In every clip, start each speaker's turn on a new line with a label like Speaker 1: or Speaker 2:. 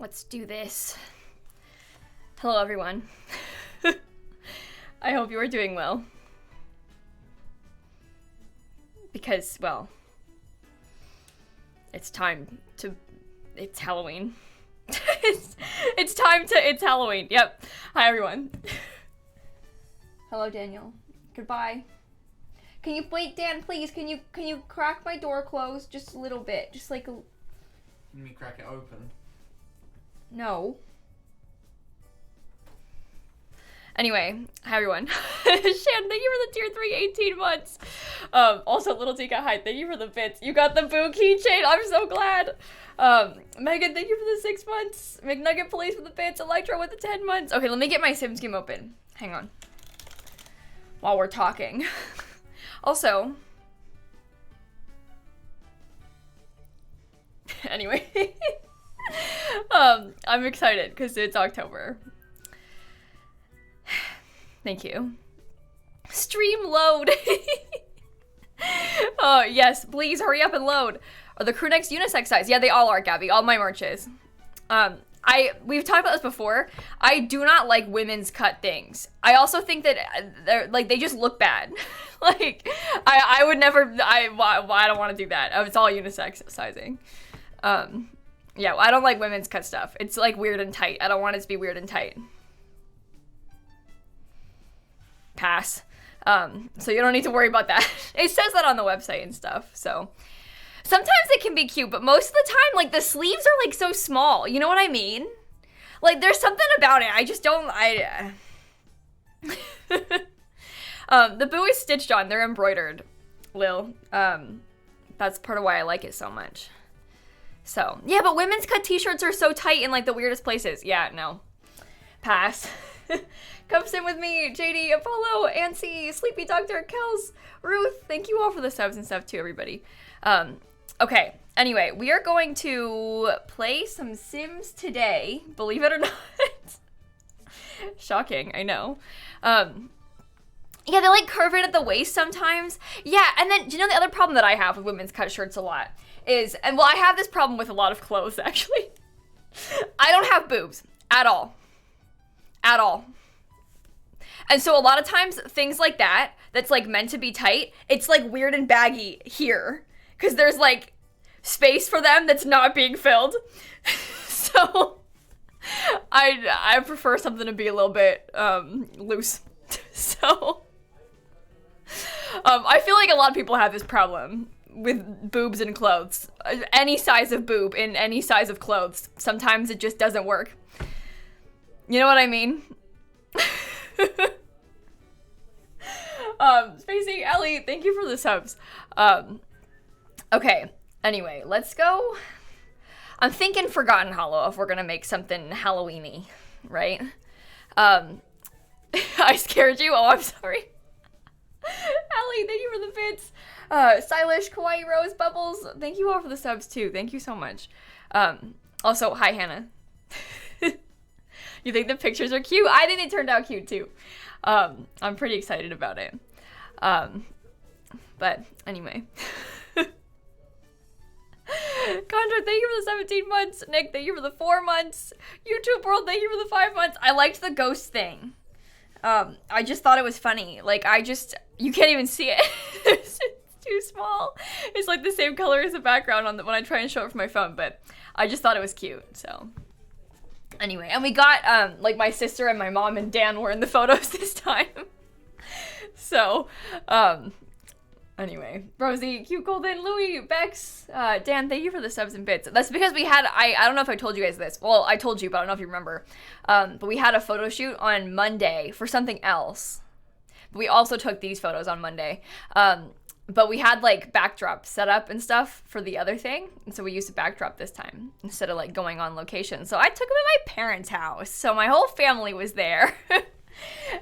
Speaker 1: Let's do this. Hello, everyone. I hope you are doing well. Because, well, it's Halloween. It's Halloween. Yep. Hi, everyone. Hello, Daniel. Goodbye. Can you wait, Dan, please? Can you crack my door closed just a little bit? Just like a...
Speaker 2: Let me crack it open.
Speaker 1: No. Anyway, hi everyone. Shan, thank you for the tier 3 18 months. Also, Little Tika, hi, thank you for the bits. You got the boo keychain, I'm so glad. Megan, thank you for the 6 months. McNugget Police for the bits. Electro with the 10 months. Okay, let me get my Sims game open. Hang on. While we're talking. Also, anyway, I'm excited because it's October. Thank you. Stream load. Oh, yes, please hurry up and load. Are the crew necks unisex size? Yeah, they all are, Gabby. All my merch is. We've talked about this before. I do not like women's cut things. I also think that they just look bad. Like, I would never, I don't want to do that. It's all unisex sizing. Yeah, I don't like women's cut stuff. It's like weird and tight. I don't want it to be weird and tight. Pass. So you don't need to worry about that. It says that on the website and stuff, so. Sometimes it can be cute, but most of the time, like, the sleeves are, like, so small. You know what I mean? Like, there's something about it. I just don't, the boo is stitched on. They're embroidered, Lil. That's part of why I like it so much. So, yeah, but women's cut t-shirts are so tight in, like, the weirdest places. Yeah, no. Pass. Come sit with me, JD, Apollo, Ansi, Sleepy Doctor, Kels, Ruth. Thank you all for the subs and stuff, too, everybody. Okay, anyway, we are going to play some Sims today, believe it or not. Shocking, I know. Yeah, they like curve it at the waist sometimes. Yeah, and then, do you know the other problem that I have with women's cut shirts a lot is, and well, I have this problem with a lot of clothes, actually. I don't have boobs, at all. At all. And so a lot of times, things like that, that's like meant to be tight, it's like weird and baggy here. Because there's, like, space for them that's not being filled. So, I prefer something to be a little bit, loose. So, I feel like a lot of people have this problem with boobs and clothes. Any size of boob in any size of clothes. Sometimes it just doesn't work. You know what I mean? Spacey, Ellie, thank you for the subs. Okay, anyway, let's go. I'm thinking Forgotten Hollow if we're gonna make something Halloween-y, right? I scared you? Oh, I'm sorry. Allie, thank you for the bits. Stylish, Kawaii Rose, Bubbles, thank you all for the subs too. Thank you so much. Also, hi, Hannah. You think the pictures are cute? I think they turned out cute too. I'm pretty excited about it. But anyway. Condra, thank you for the 17 months. Nick, thank you for the 4 months. YouTube World, thank you for the 5 months. I liked the ghost thing. I just thought it was funny. Like, you can't even see it. It's too small. It's like the same color as the background when I try and show it from my phone, but I just thought it was cute, so. Anyway, and we got, like, my sister and my mom and Dan were in the photos this time. So, anyway, Rosie, Q Golden, Louie, Bex, Dan, thank you for the subs and bits. That's because we had, I don't know if I told you guys this. Well, I told you, but I don't know if you remember. But we had a photo shoot on Monday for something else. But we also took these photos on Monday. But we had, like, backdrop set up and stuff for the other thing. And so we used a backdrop this time instead of, like, going on location. So I took them at my parents' house. So my whole family was there.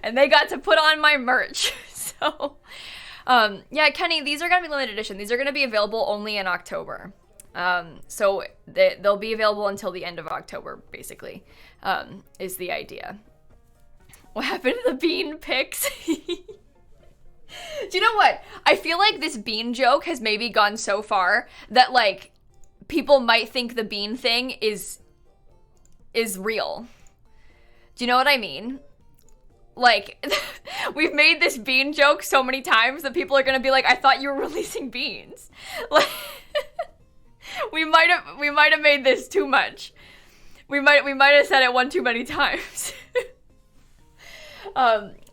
Speaker 1: And they got to put on my merch. So, yeah, Kenny, these are going to be limited edition. These are going to be available only in October. So they'll be available until the end of October, basically, is the idea. What happened to the bean pics? Do you know what? I feel like this bean joke has maybe gone so far that, like, people might think the bean thing is is real. Do you know what I mean? Like, we've made this bean joke so many times that people are gonna be like, I thought you were releasing beans. Like, we might have made this too much. We might have said it one too many times.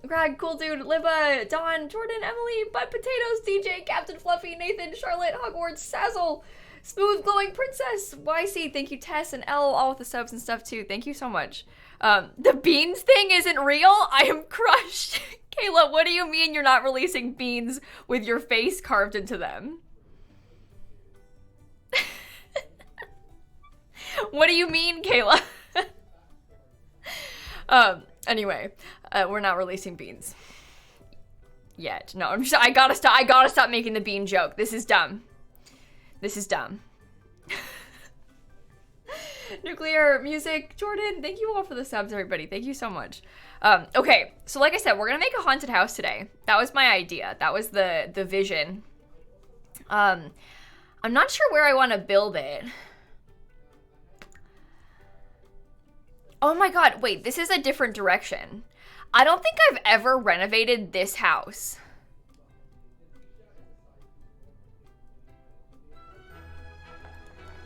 Speaker 1: Greg, Cool Dude, Libba, Dawn, Jordan, Emily, Bud Potatoes, DJ, Captain Fluffy, Nathan, Charlotte, Hogwarts, Sazzle, Smooth Glowing Princess, YC, thank you, Tess, and L, all with the subs and stuff too. Thank you so much. The beans thing isn't real? I am crushed. Kayla, what do you mean you're not releasing beans with your face carved into them? What do you mean, Kayla? Anyway, we're not releasing beans yet. No, I gotta stop making the bean joke. This is dumb. This is dumb. Nuclear Music, Jordan, thank you all for the subs, everybody. Thank you so much. Okay, so like I said, we're gonna make a haunted house today. That was my idea. That was the vision. I'm not sure where I want to build it. Oh my god, wait, this is a different direction. I don't think I've ever renovated this house.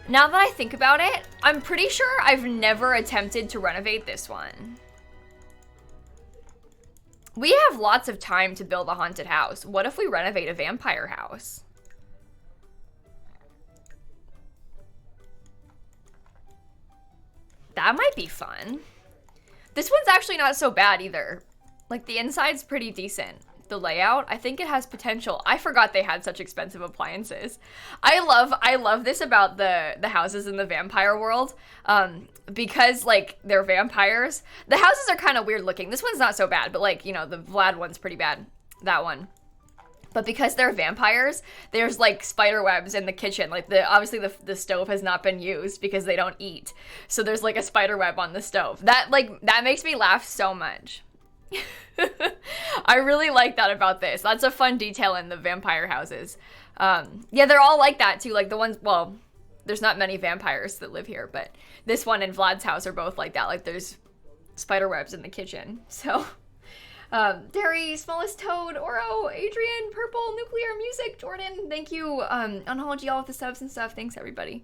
Speaker 1: Now that I think about it, I'm pretty sure I've never attempted to renovate this one. We have lots of time to build a haunted house. What if we renovate a vampire house? That might be fun. This one's actually not so bad either. Like, the inside's pretty decent. The layout, I think it has potential. I forgot they had such expensive appliances. I love this about the houses in the vampire world, because like they're vampires. The houses are kind of weird looking. This one's not so bad, but like, you know, the Vlad one's pretty bad. That one. But because they're vampires, there's like spider webs in the kitchen. Like obviously the stove has not been used because they don't eat. So there's like a spider web on the stove. That makes me laugh so much. I really like that about this. That's a fun detail in the vampire houses. Yeah, they're all like that too. Like the ones, well, there's not many vampires that live here, but this one and Vlad's house are both like that. Like there's spider webs in the kitchen. So, Derry, Smallest Toad, Oro, Adrian, Purple, Nuclear Music, Jordan, thank you. Unhology, all of the subs and stuff. Thanks everybody.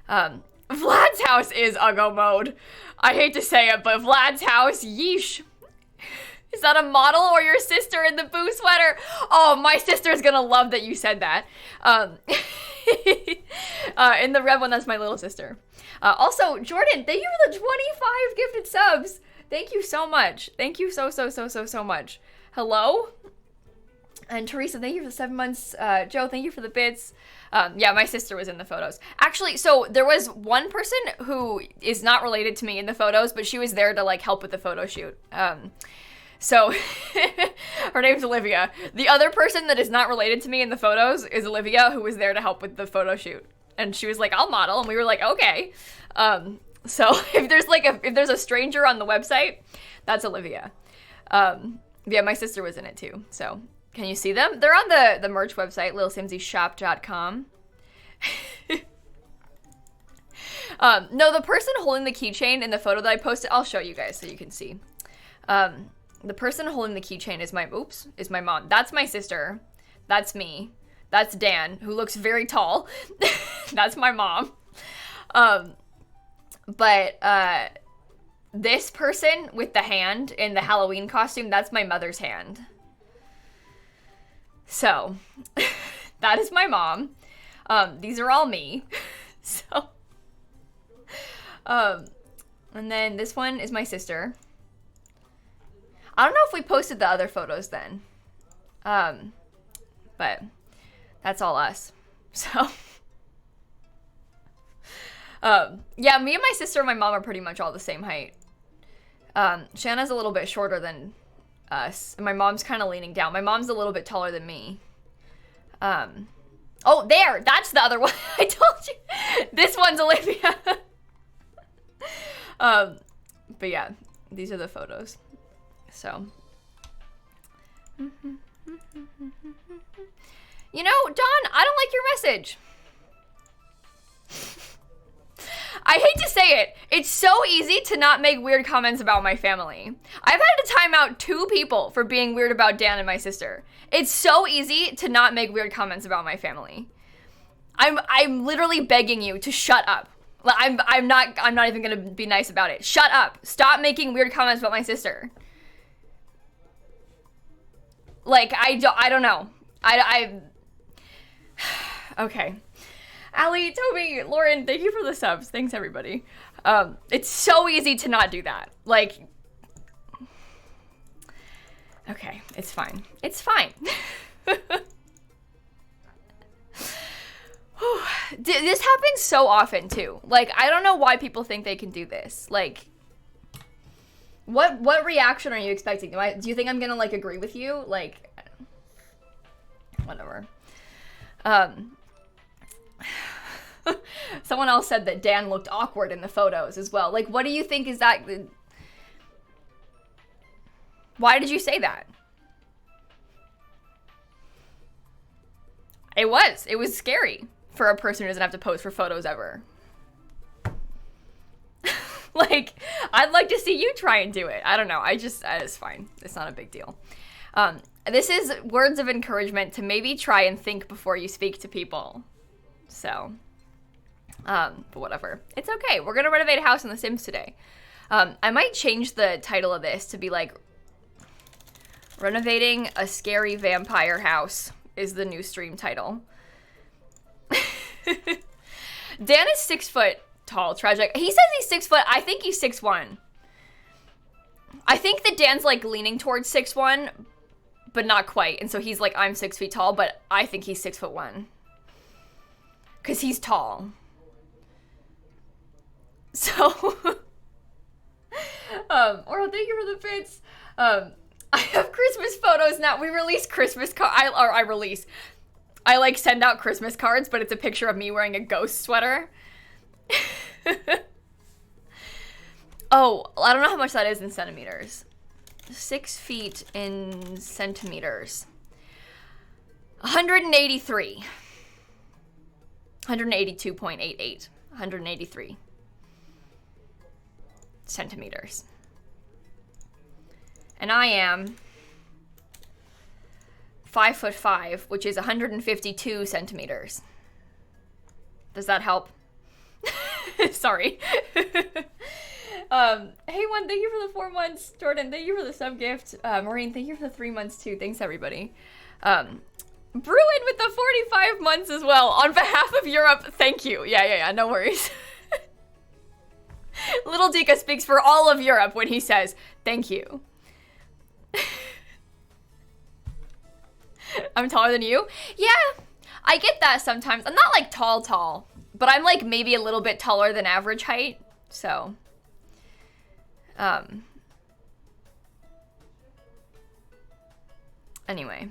Speaker 1: Vlad's house is Uggo mode. I hate to say it, but Vlad's house, yeesh. Is that a model or your sister in the boo sweater? Oh, my sister's gonna love that you said that. In the red one, that's my little sister. Also, Jordan, thank you for the 25 gifted subs. Thank you so much. Thank you so much. Hello? And Teresa, thank you for the 7 months. Joe, thank you for the bits. Yeah, my sister was in the photos. Actually, so there was one person who is not related to me in the photos, but she was there to like help with the photo shoot. So her name's Olivia. The other person that is not related to me in the photos is Olivia, who was there to help with the photo shoot. And she was like, I'll model. And we were like, okay. So if there's a stranger on the website, that's Olivia. Yeah, my sister was in it too. So can you see them? They're on the merch website, lilsimsieshop.com. No, the person holding the keychain in the photo that I posted, I'll show you guys so you can see. The person holding the keychain is my mom. That's my sister. That's me. That's Dan, who looks very tall. That's my mom. But this person with the hand in the Halloween costume, that's my mother's hand. So, that is my mom. These are all me. So, and then this one is my sister. I don't know if we posted the other photos then. But that's all us. So, yeah, me and my sister and my mom are pretty much all the same height. Shanna's a little bit shorter than us, and my mom's kind of leaning down. My mom's a little bit taller than me. Oh, there! That's the other one. I told you! This one's Olivia. But yeah, these are the photos. So. You know, Dawn, I don't like your message. I hate to say it. It's so easy to not make weird comments about my family. I've had to time out 2 people for being weird about Dan and my sister. It's so easy to not make weird comments about my family. I'm literally begging you to shut up. I'm not even gonna be nice about it. Shut up. Stop making weird comments about my sister. Like, I don't know. Okay. Allie, Toby, Lauren, thank you for the subs. Thanks, everybody. It's so easy to not do that. Like, okay, it's fine. It's fine. This happens so often, too. Like, I don't know why people think they can do this. Like, what reaction are you expecting? Do you think I'm gonna, like, agree with you? Like, whatever. Someone else said that Dan looked awkward in the photos as well. Like, what do you think is that? Why did you say that? It was scary for a person who doesn't have to pose for photos ever. Like, I'd like to see you try and do it. I don't know. It's fine. It's not a big deal. This is words of encouragement to maybe try and think before you speak to people. So, but whatever. It's okay. We're gonna renovate a house in The Sims today. I might change the title of this to be like, Renovating a Scary Vampire House is the new stream title. Dan is 6 foot tall, tragic. He says he's 6 foot. I think he's 6'1". I think that Dan's like leaning towards 6'1", but not quite. And so he's like, I'm 6 feet tall, but I think he's 6'1". Cause he's tall. So, Oral, thank you for the bits. I have Christmas photos now. We release Christmas I like send out Christmas cards, but it's a picture of me wearing a ghost sweater. Oh, I don't know how much that is in centimeters. 6 feet in centimeters. 183. 182.88. 183 centimeters. And I am 5'5", which is 152 centimeters. Does that help? Sorry. Hey, one, thank you for the 4 months. Jordan, thank you for the sub gift. Maureen, thank you for the 3 months too. Thanks, everybody. Bruin with the 45 months as well. On behalf of Europe, thank you. Yeah, no worries. Little Dika speaks for all of Europe when he says, thank you. I'm taller than you? Yeah, I get that sometimes. I'm not like tall, but I'm like maybe a little bit taller than average height, so. Anyway.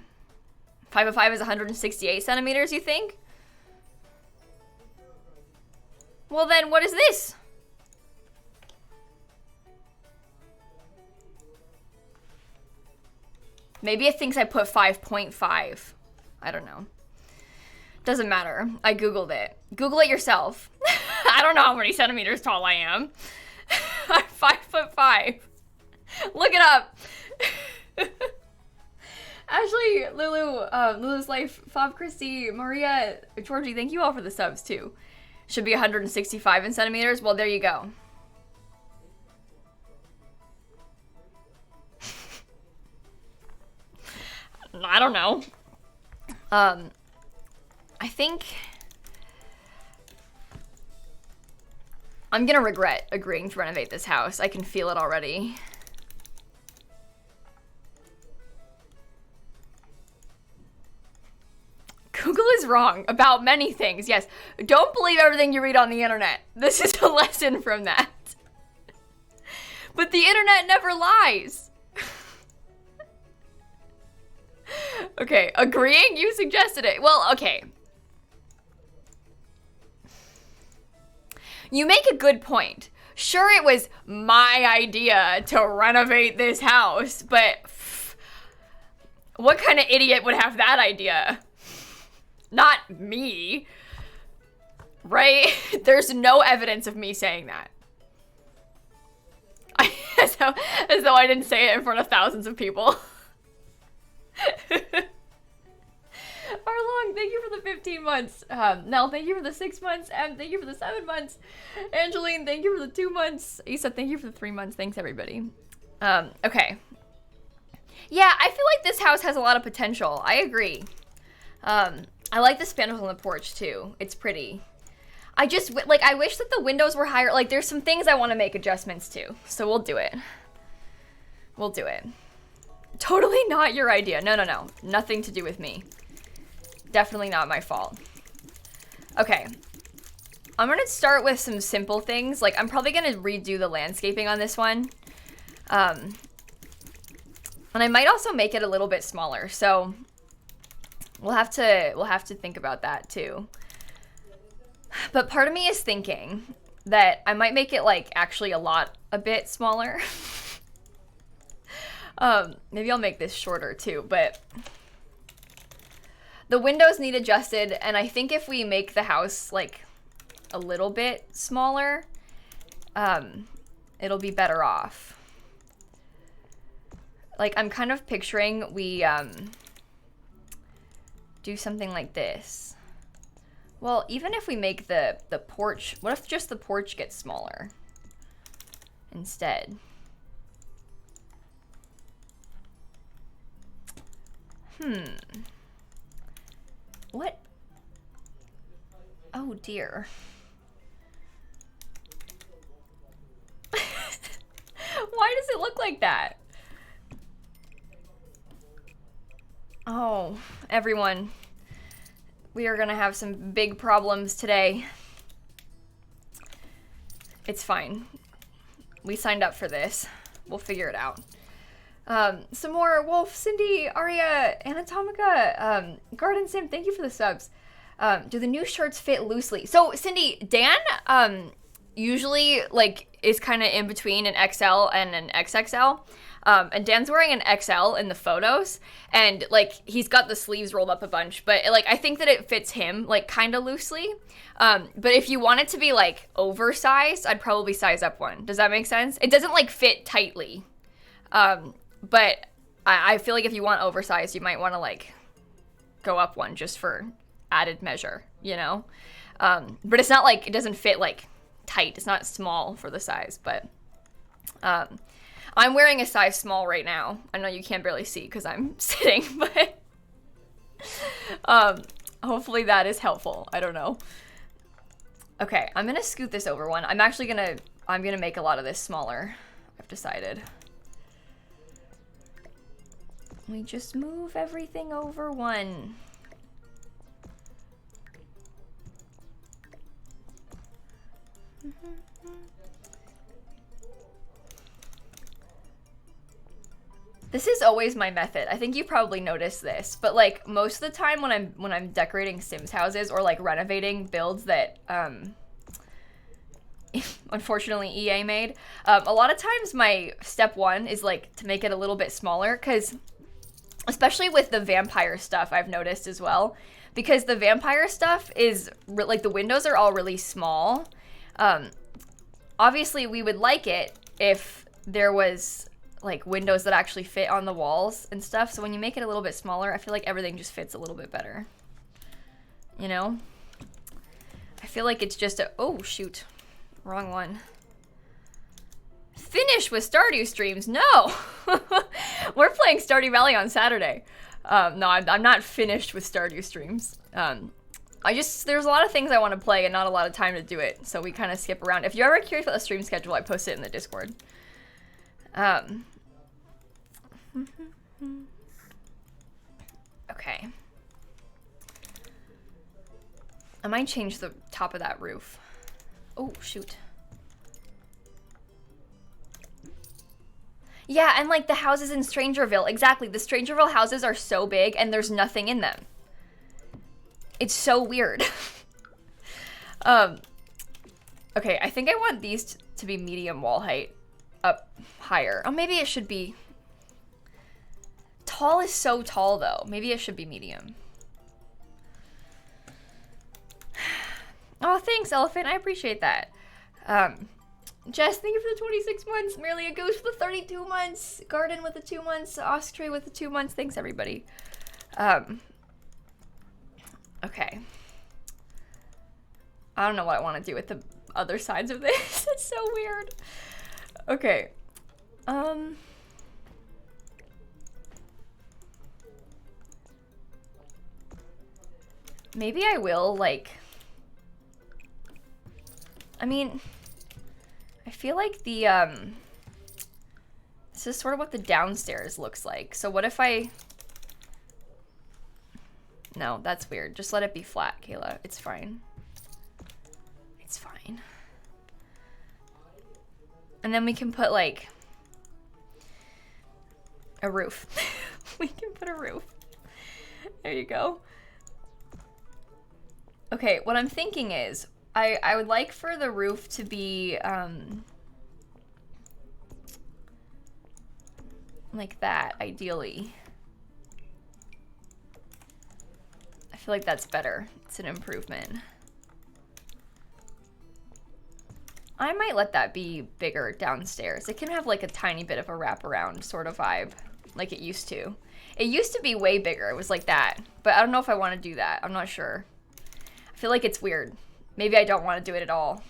Speaker 1: 5'5" is 168 centimeters, you think? Well then, what is this? Maybe it thinks I put 5.5. I don't know. Doesn't matter. I Googled it. Google it yourself. I don't know how many centimeters tall I am. I'm 5'5". Look it up. Ashley, Lulu, Lulu's Life, Fob, Christy, Maria, Georgie, thank you all for the subs too. Should be 165 in centimeters. Well, there you go. I don't know. I think I'm gonna regret agreeing to renovate this house. I can feel it already. Google is wrong about many things. Yes, don't believe everything you read on the internet. This is a lesson from that. But the internet never lies. Okay, agreeing? You suggested it. Well, okay. You make a good point. Sure, it was my idea to renovate this house, but what kind of idiot would have that idea? Not me. Right? There's no evidence of me saying that. As though I didn't say it in front of thousands of people. Arlong, thank you for the 15 months. Nell, thank you for the 6 months. Em, thank you for the 7 months. Angeline, thank you for the 2 months. Isa, thank you for the 3 months. Thanks, everybody. Okay. Yeah, I feel like this house has a lot of potential. I agree. I like the spandrels on the porch, too. It's pretty. I just, like, I wish that the windows were higher. Like, there's some things I want to make adjustments to. So we'll do it. We'll do it. Totally not your idea. No, no, no. Nothing to do with me. Definitely not my fault. Okay. I'm gonna start with some simple things. Like, I'm probably gonna redo the landscaping on this one. And I might also make it a little bit smaller. So we'll have to think about that too. But part of me is thinking that I might make it like actually a bit smaller. Maybe I'll make this shorter too, but the windows need adjusted, and I think if we make the house like a little bit smaller, it'll be better off. Like, I'm kind of picturing we do something like this. Well, even if we make the porch, what if just the porch gets smaller instead? What? Oh dear. Why does it look like that? Oh, everyone. We are gonna have some big problems today. It's fine. We signed up for this. We'll figure it out. Some more. Wolf, Cindy, Aria, Anatomica, Garden Sim, thank you for the subs. Do the new shirts fit loosely? So, Cindy, Dan, usually, like, is kind of in between an XL and an XXL. And Dan's wearing an XL in the photos, and, like, he's got the sleeves rolled up a bunch, but, like, I think that it fits him, like, kind of loosely. But if you want it to be, like, oversized, I'd probably size up one. Does that make sense? It doesn't, like, fit tightly. But I feel like if you want oversized, you might want to, like, go up one just for added measure, you know? But it's not, like, it doesn't fit, like, tight. It's not small for the size, but I'm wearing a size small right now. I know you can't barely see because I'm sitting, but hopefully that is helpful. I don't know. Okay, I'm gonna scoot this over one. I'm gonna make a lot of this smaller, I've decided. We just move everything over one. This is always my method. I think you probably noticed this, but like most of the time when I'm decorating Sims houses or like renovating builds that unfortunately EA made, a lot of times my step one is like to make it a little bit smaller, because especially with the vampire stuff, I've noticed as well, because the vampire stuff is like the windows are all really small. Obviously we would like it if there was like windows that actually fit on the walls and stuff. So when you make it a little bit smaller, I feel like everything just fits a little bit better. You know? I feel like it's just oh shoot, wrong one. Finish with Stardew streams? No! We're playing Stardew Valley on Saturday. No, I'm not finished with Stardew streams. There's a lot of things I want to play and not a lot of time to do it, so we kind of skip around. If you're ever curious about the stream schedule, I post it in the Discord. Okay. I might change the top of that roof. Oh, shoot. Yeah, and like the houses in Strangerville. Exactly. The Strangerville houses are so big and there's nothing in them. It's so weird. Okay, I think I want these to be medium wall height up higher. Oh, maybe it should be... Tall is so tall though. Maybe it should be medium. Oh, thanks, Elephant. I appreciate that. Jess, thank you for the 26 months. Merely a Goose for the 32 months. Garden with the 2 months. Osprey with the 2 months. Thanks, everybody. Okay. I don't know what I want to do with the other sides of this. It's so weird. Okay. Maybe I will, like... I mean... I feel like the, this is sort of what the downstairs looks like. So what if I... No, that's weird. Just let it be flat, Kayla. It's fine. It's fine. And then we can put, like, a roof. We can put a roof. There you go. Okay, what I'm thinking is, I would like for the roof to be, like that, ideally. I feel like that's better. It's an improvement. I might let that be bigger downstairs. It can have like a tiny bit of a wraparound sort of vibe, like it used to. It used to be way bigger. It was like that. But I don't know if I want to do that. I'm not sure. I feel like it's weird. Maybe I don't want to do it at all.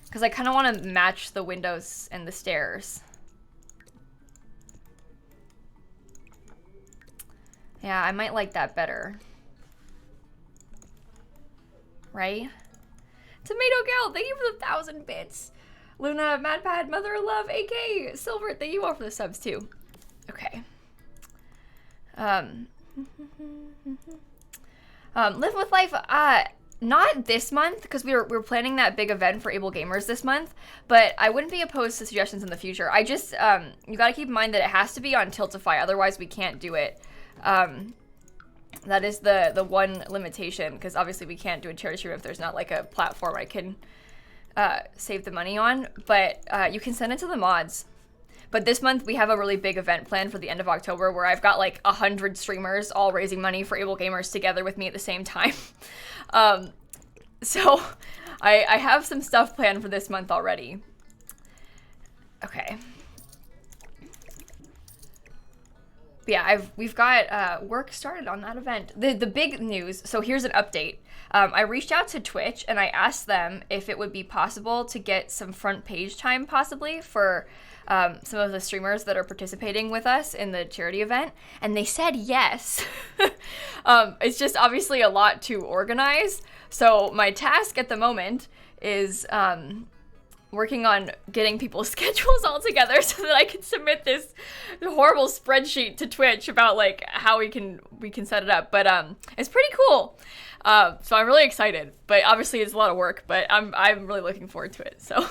Speaker 1: Because I kind of want to match the windows and the stairs. Yeah, I might like that better. Right? Tomato Gal, thank you for the 1,000 bits. Luna, MadPad, Mother of Love, AK, Silver, thank you all for the subs too. Okay. Live with Life, not this month, because we were planning that big event for Able Gamers this month, but I wouldn't be opposed to suggestions in the future. I just, you gotta keep in mind that it has to be on Tiltify, otherwise we can't do it. That is the one limitation, because obviously we can't do a charity stream if there's not like a platform I can save the money on, but you can send it to the mods. But this month we have a really big event planned for the end of October where I've got like 100 streamers all raising money for Able Gamers together with me at the same time. So I have some stuff planned for this month already. Okay. But yeah, we've got work started on that event. The big news, so here's an update. I reached out to Twitch and I asked them if it would be possible to get some front page time possibly for some of the streamers that are participating with us in the charity event, and they said yes. It's just obviously a lot to organize, so my task at the moment is working on getting people's schedules all together so that I can submit this horrible spreadsheet to Twitch about like how we can set it up. But it's pretty cool. So I'm really excited. But obviously it's a lot of work, but I'm really looking forward to it. So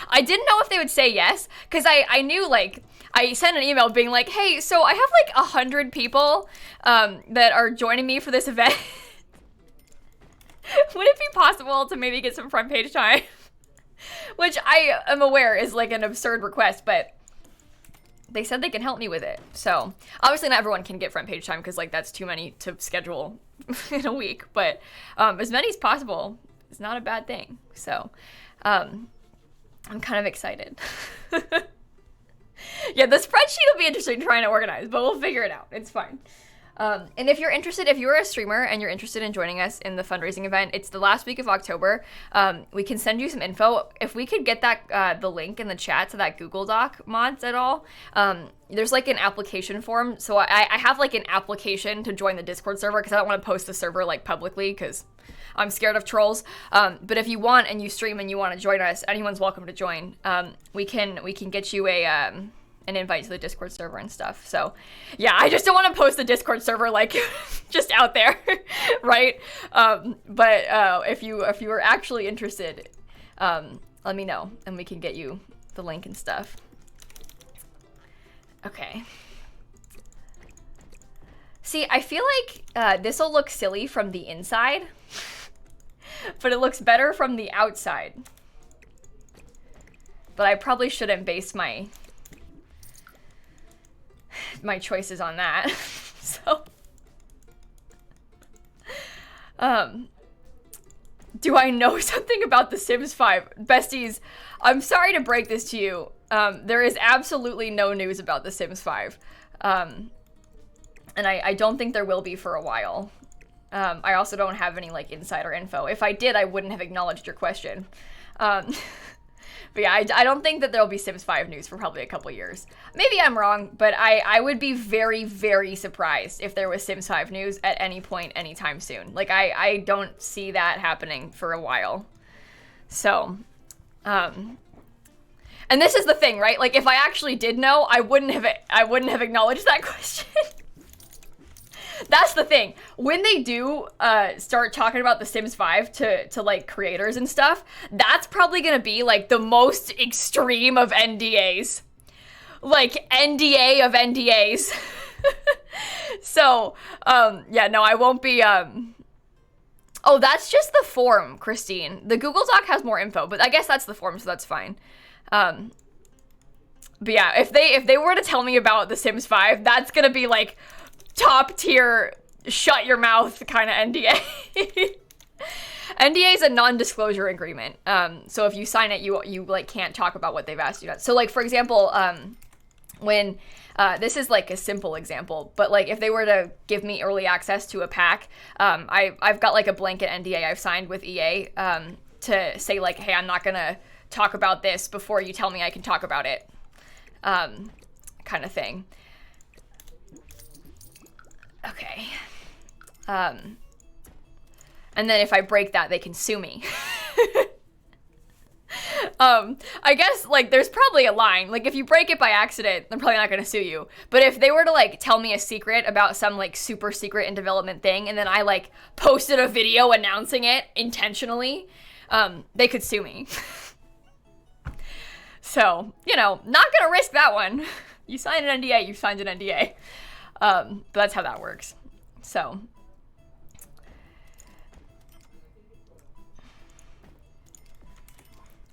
Speaker 1: I didn't know if they would say yes, because I knew, like, I sent an email being like, hey, so I have like 100 people that are joining me for this event. Would it be possible to maybe get some front page time? Which I am aware is like an absurd request, but they said they can help me with it. So obviously not everyone can get front page time because like that's too many to schedule in a week, but as many as possible is not a bad thing. So I'm kind of excited. Yeah, the spreadsheet will be interesting trying to organize, but we'll figure it out. It's fine. And if you're interested, if you're a streamer and you're interested in joining us in the fundraising event, it's the last week of October. We can send you some info. If we could get that the link in the chat to that Google Doc mods at all, there's like an application form. So I have like an application to join the Discord server because I don't want to post the server like publicly because I'm scared of trolls. But if you want and you stream and you want to join us, anyone's welcome to join. We can get you an invite to the Discord server and stuff. So yeah, I just don't want to post the Discord server like just out there, right? But if you are actually interested, let me know and we can get you the link and stuff. Okay. See, I feel like this will look silly from the inside, but it looks better from the outside. But I probably shouldn't base my choices on that. So Do I know something about The Sims 5? Besties, I'm sorry to break this to you. There is absolutely no news about The Sims 5. And I don't think there will be for a while. I also don't have any, like, insider info. If I did, I wouldn't have acknowledged your question. But yeah, I don't think that there'll be Sims 5 news for probably a couple years. Maybe I'm wrong, but I would be very, very surprised if there was Sims 5 news at any point anytime soon. Like, I don't see that happening for a while. So, and this is the thing, right? Like, if I actually did know, I wouldn't have acknowledged that question. That's the thing. When they do start talking about The Sims 5 to like creators and stuff, that's probably gonna be like the most extreme of NDAs. Like NDA of NDAs. So, yeah, no, I won't be, oh, that's just the form, Christine. The Google Doc has more info, but I guess that's the form, so that's fine. But yeah, if they were to tell me about The Sims 5, that's gonna be like top tier, shut your mouth kind of NDA. NDA is a non-disclosure agreement. So if you sign it, you like can't talk about what they've asked you to. So like, for example, when, this is like a simple example, but like if they were to give me early access to a pack, I've got like a blanket NDA I've signed with EA, to say like, hey, I'm not gonna talk about this before you tell me I can talk about it, kind of thing. Okay. And then if I break that, they can sue me. I guess, like, there's probably a line. Like, if you break it by accident, they're probably not gonna sue you. But if they were to, like, tell me a secret about some, like, super secret in development thing, and then I, like, posted a video announcing it intentionally, they could sue me. So, you know, not gonna risk that one. You signed an NDA, you signed an NDA. But that's how that works. So.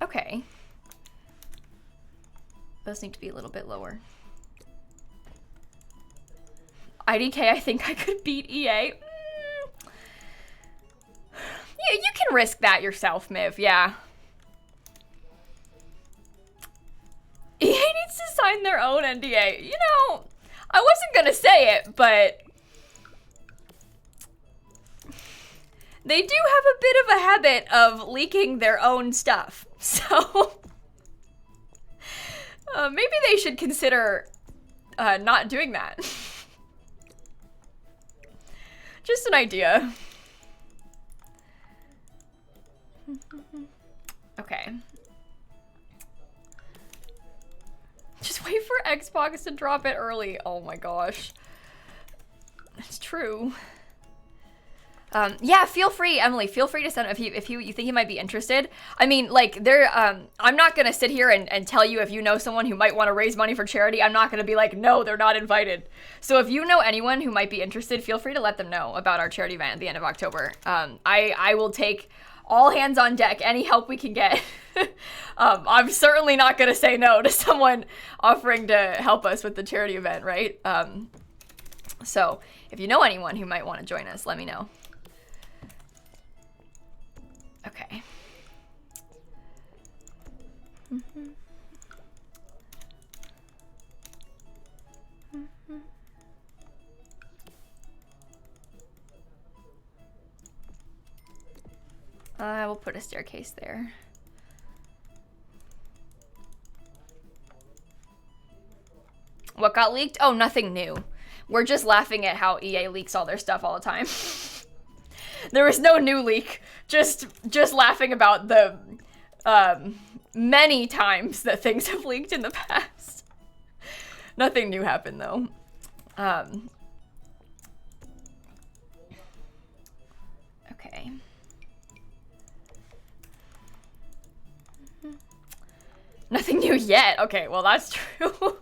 Speaker 1: Okay. Those need to be a little bit lower. IDK, I think I could beat EA. Yeah, you can risk that yourself, Miv, yeah. EA needs to sign their own NDA. You know, I wasn't gonna say it, but they do have a bit of a habit of leaking their own stuff. So maybe they should consider not doing that. Just an idea. Okay. Just wait for Xbox to drop it early. Oh my gosh. That's true. Yeah, feel free, Emily. Feel free to send if you think he might be interested. I mean, like, I'm not gonna sit here and tell you if you know someone who might want to raise money for charity. I'm not gonna be like, no, they're not invited. So if you know anyone who might be interested, feel free to let them know about our charity event at the end of October. I will take all hands on deck, any help we can get. I'm certainly not gonna say no to someone offering to help us with the charity event, right? So if you know anyone who might want to join us, let me know. Okay. I will put a staircase there. What got leaked? Oh, nothing new. We're just laughing at how EA leaks all their stuff all the time. There was no new leak. Just laughing about the many times that things have leaked in the past. Nothing new happened though. Okay. Nothing new yet. Okay, well that's true.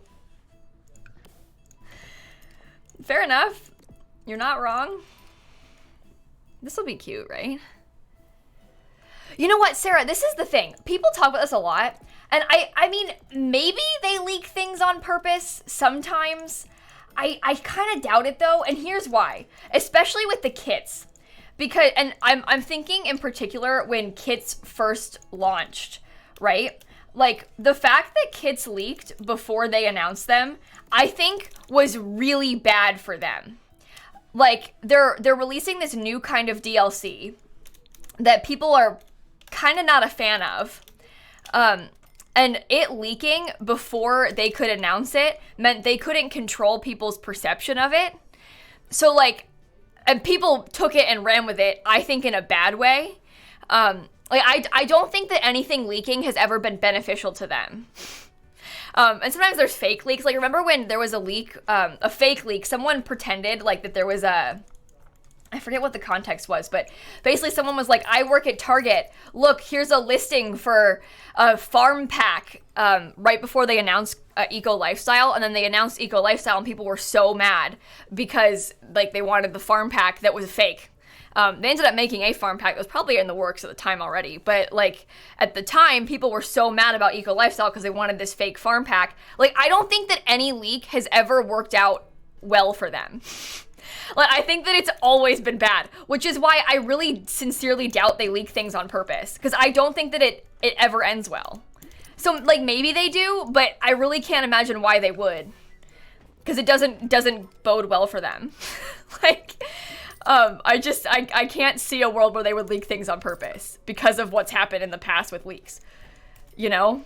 Speaker 1: Fair enough. You're not wrong. This will be cute, right? You know what, Sarah? This is the thing. People talk about this a lot. And I mean, maybe they leak things on purpose sometimes. I kind of doubt it, though. And here's why. Especially with the kits. because, and I'm thinking in particular when kits first launched, right? Like, the fact that kits leaked before they announced them, I think was really bad for them. Like, they're releasing this new kind of DLC that people are kind of not a fan of. And it leaking before they could announce it meant they couldn't control people's perception of it. So, like, and people took it and ran with it, I think, in a bad way. I don't think that anything leaking has ever been beneficial to them. And sometimes there's fake leaks. Like, remember when there was a leak, a fake leak, someone pretended, like, that there was I forget what the context was, but basically someone was like, I work at Target. Look, here's a listing for a farm pack, right before they announced Eco Lifestyle. And then they announced Eco Lifestyle and people were so mad because, like, they wanted the farm pack that was fake. They ended up making a farm pack that was probably in the works at the time already. But, like, at the time, people were so mad about Eco Lifestyle because they wanted this fake farm pack. Like, I don't think that any leak has ever worked out well for them. Like, I think that it's always been bad, which is why I really sincerely doubt they leak things on purpose, because I don't think that it ever ends well. So, like, maybe they do, but I really can't imagine why they would, because it doesn't bode well for them. Like, I can't see a world where they would leak things on purpose because of what's happened in the past with leaks, you know?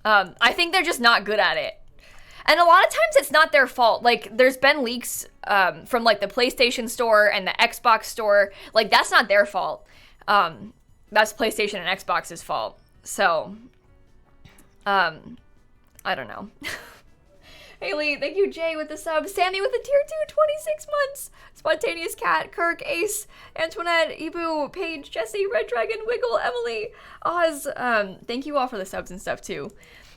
Speaker 1: I think they're just not good at it. And a lot of times it's not their fault. Like, there's been leaks from, like, the PlayStation Store and the Xbox Store. Like, that's not their fault. That's PlayStation and Xbox's fault. So, I don't know. Haley, thank you. Jay with the sub. Sammy with the tier 2, 26 months. Spontaneous Cat, Kirk, Ace, Antoinette, Ibu, Paige, Jesse, Red Dragon, Wiggle, Emily, Oz. Thank you all for the subs and stuff, too.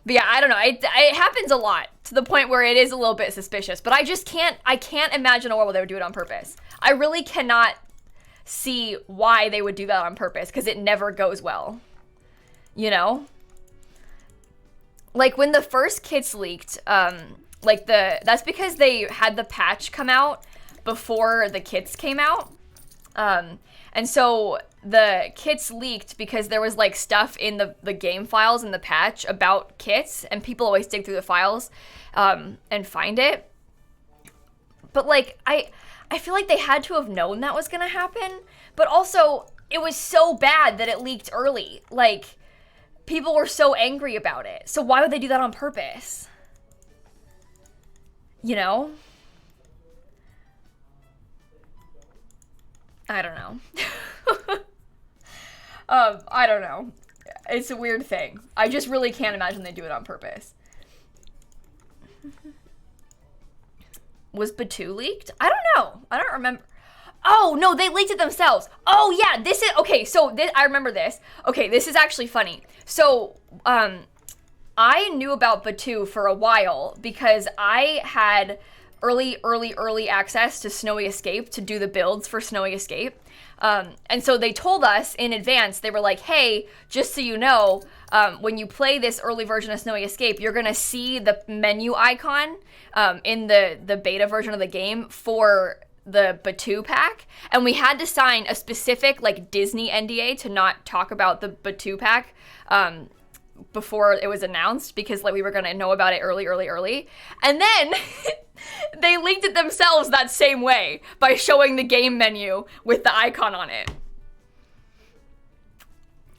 Speaker 1: But yeah, I don't know. It happens a lot to the point where it is a little bit suspicious. But I can't imagine a world where they would do it on purpose. I really cannot see why they would do that on purpose, because it never goes well. You know? Like, when the first kits leaked, that's because they had the patch come out before the kits came out. And so the kits leaked because there was, like, stuff in the game files in the patch about kits, and people always dig through the files and find it. But, like, I feel like they had to have known that was gonna happen, but also it was so bad that it leaked early. Like, people were so angry about it. So why would they do that on purpose? You know? I don't know. I don't know. It's a weird thing. I just really can't imagine they do it on purpose. Was Batu leaked? I don't know. I don't remember. Oh, no, they leaked it themselves. Oh, yeah, this is, okay, so I remember this. Okay, this is actually funny. So, I knew about Batu for a while because I had early access to Snowy Escape to do the builds for Snowy Escape. And so they told us in advance, they were like, hey, just so you know, when you play this early version of Snowy Escape, you're going to see the menu icon in the beta version of the game for the Batu pack. And we had to sign a specific, like, Disney NDA to not talk about the Batu pack before it was announced, because, like, we were going to know about it early. And then they leaked it themselves that same way by showing the game menu with the icon on it.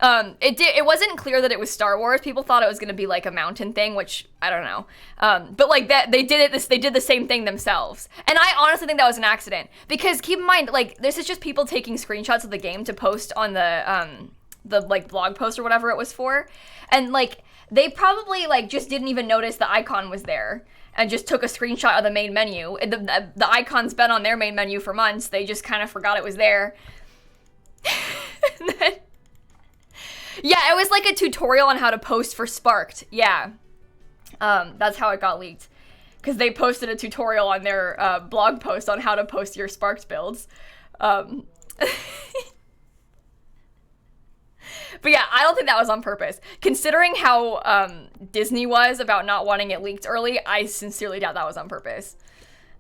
Speaker 1: It wasn't clear that it was Star Wars. People thought it was going to be, like, a mountain thing, which I don't know. But, like, that they did the same thing themselves. And I honestly think that was an accident, because keep in mind, like, this is just people taking screenshots of the game to post on the like, blog post or whatever it was for. And, like, they probably, like, just didn't even notice the icon was there and just took a screenshot of the main menu. The icon's been on their main menu for months. They just kind of forgot it was there. And then, yeah, it was like a tutorial on how to post for Sparked. Yeah. That's how it got leaked. Because they posted a tutorial on their blog post on how to post your Sparked builds. But yeah, I don't think that was on purpose. Considering how Disney was about not wanting it leaked early, I sincerely doubt that was on purpose.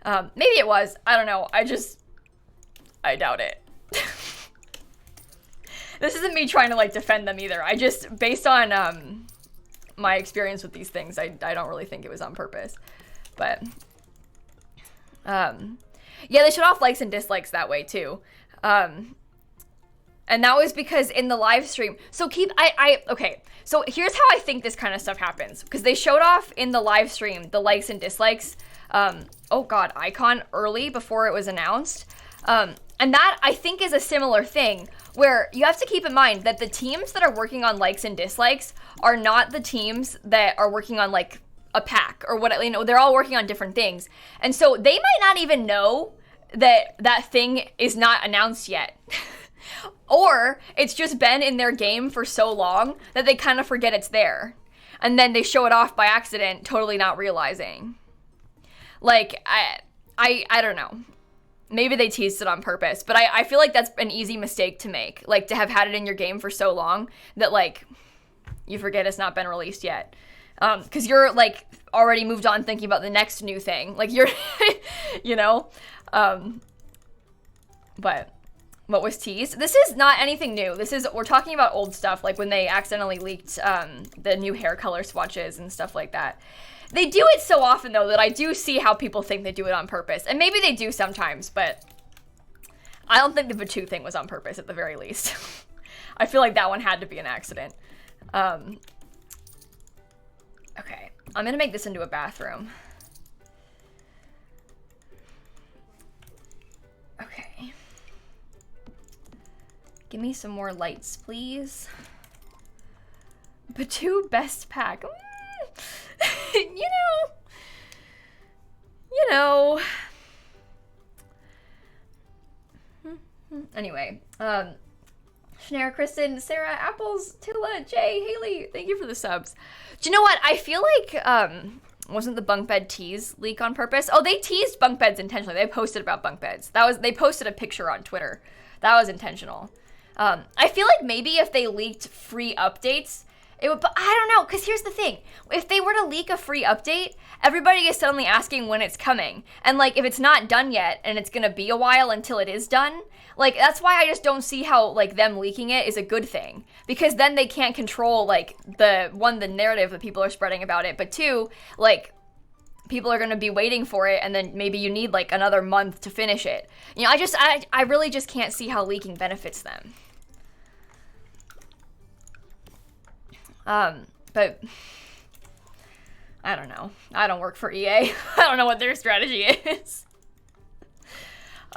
Speaker 1: Maybe it was. I don't know. I doubt it. This isn't me trying to like defend them either. I just, based on my experience with these things, I don't really think it was on purpose. But yeah, they shut off likes and dislikes that way too. And that was because in the live stream, so okay, so here's how I think this kind of stuff happens. Because they showed off in the live stream the likes and dislikes, oh god, icon early before it was announced. And that, I think, is a similar thing, where you have to keep in mind that the teams that are working on likes and dislikes are not the teams that are working on, like, a pack, or what, you know, they're all working on different things. And so they might not even know that that thing is not announced yet. Or it's just been in their game for so long that they kind of forget it's there. And then they show it off by accident, totally not realizing. Like, I don't know. Maybe they teased it on purpose, but I feel like that's an easy mistake to make. Like, to have had it in your game for so long that, like, you forget it's not been released yet. Because you're, like, already moved on thinking about the next new thing. Like, you're, you know? But what was teased? This is not anything new. We're talking about old stuff, like when they accidentally leaked the new hair color swatches and stuff like that. They do it so often, though, that I do see how people think they do it on purpose. And maybe they do sometimes, but I don't think the Batu thing was on purpose, at the very least. I feel like that one had to be an accident. Okay, I'm gonna make this into a bathroom. Okay. Give me some more lights, please. Batu best pack. You know. Anyway, Shanair, Kristen, Sarah, Apples, Tilla, Jay, Haley, thank you for the subs. Do you know what? I feel like, wasn't the bunk bed tease leak on purpose? Oh, they teased bunk beds intentionally. They posted about bunk beds. They posted a picture on Twitter. That was intentional. I feel like maybe if they leaked free updates, it would, but I don't know, because here's the thing. If they were to leak a free update, everybody is suddenly asking when it's coming. And, like, if it's not done yet, and it's going to be a while until it is done, like, that's why I just don't see how, like, them leaking it is a good thing. Because then they can't control, like, the narrative that people are spreading about it, but two, like, people are going to be waiting for it, and then maybe you need, like, another month to finish it. You know, I really just can't see how leaking benefits them. But I don't know. I don't work for EA. I don't know what their strategy is.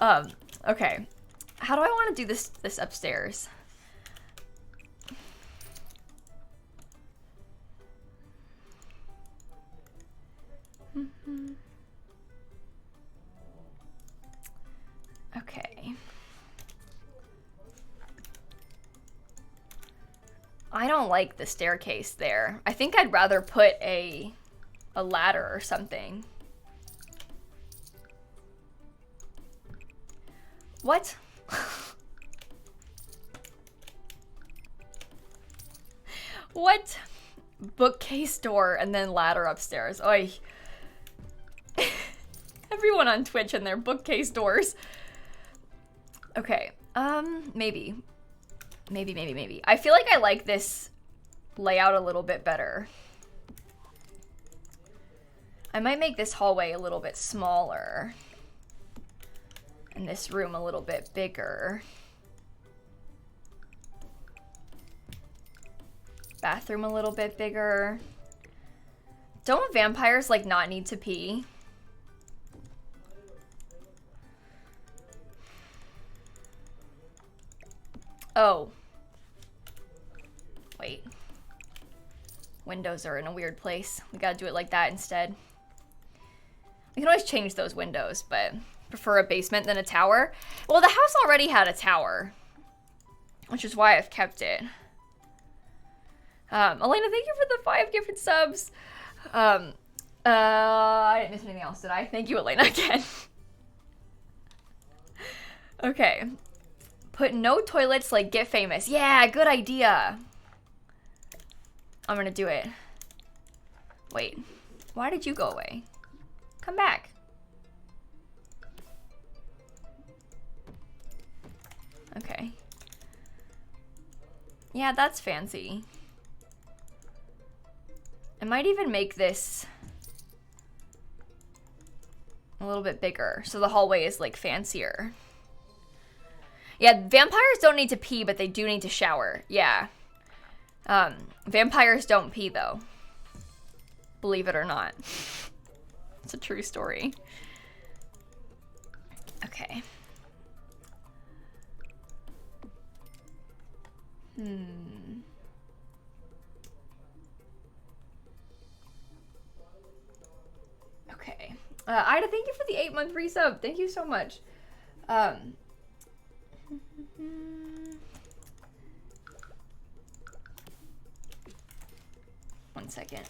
Speaker 1: Okay. How do I want to do this upstairs? Okay. I don't like the staircase there. I think I'd rather put a ladder or something. What? What? Bookcase door and then ladder upstairs. Oy. Everyone on Twitch and their bookcase doors. Okay, maybe. Maybe. I feel like I like this layout a little bit better. I might make this hallway a little bit smaller. And this room a little bit bigger. Bathroom a little bit bigger. Don't vampires, like, not need to pee? Oh. Wait. Windows are in a weird place. We gotta do it like that instead. We can always change those windows, but prefer a basement than a tower. Well, the house already had a tower, which is why I've kept it. Elena, thank you for the 5 gifted subs. I didn't miss anything else, did I? Thank you, Elena, again. Okay. Put no toilets, like, get famous. Yeah, good idea. I'm gonna do it. Wait. Why did you go away? Come back. Okay. Yeah, that's fancy. I might even make this a little bit bigger so the hallway is like fancier. Yeah, vampires don't need to pee, but they do need to shower. Yeah. Vampires don't pee though. Believe it or not. It's a true story. Okay. Okay. Ida, thank you for the 8-month resub. Thank you so much. One second.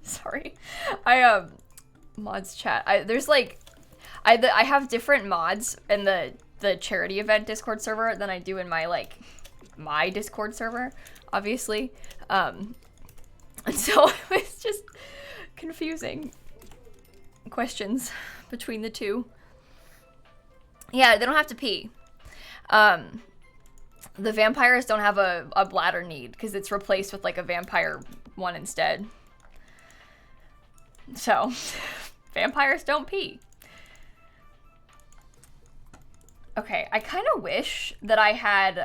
Speaker 1: Sorry. Mods chat. There's like I have different mods in the charity event Discord server than I do in my Discord server, obviously. And so it's just confusing questions between the two. Yeah, they don't have to pee. The vampires don't have a bladder need because it's replaced with like a vampire one instead. So, vampires don't pee. Okay, I kind of wish that I had,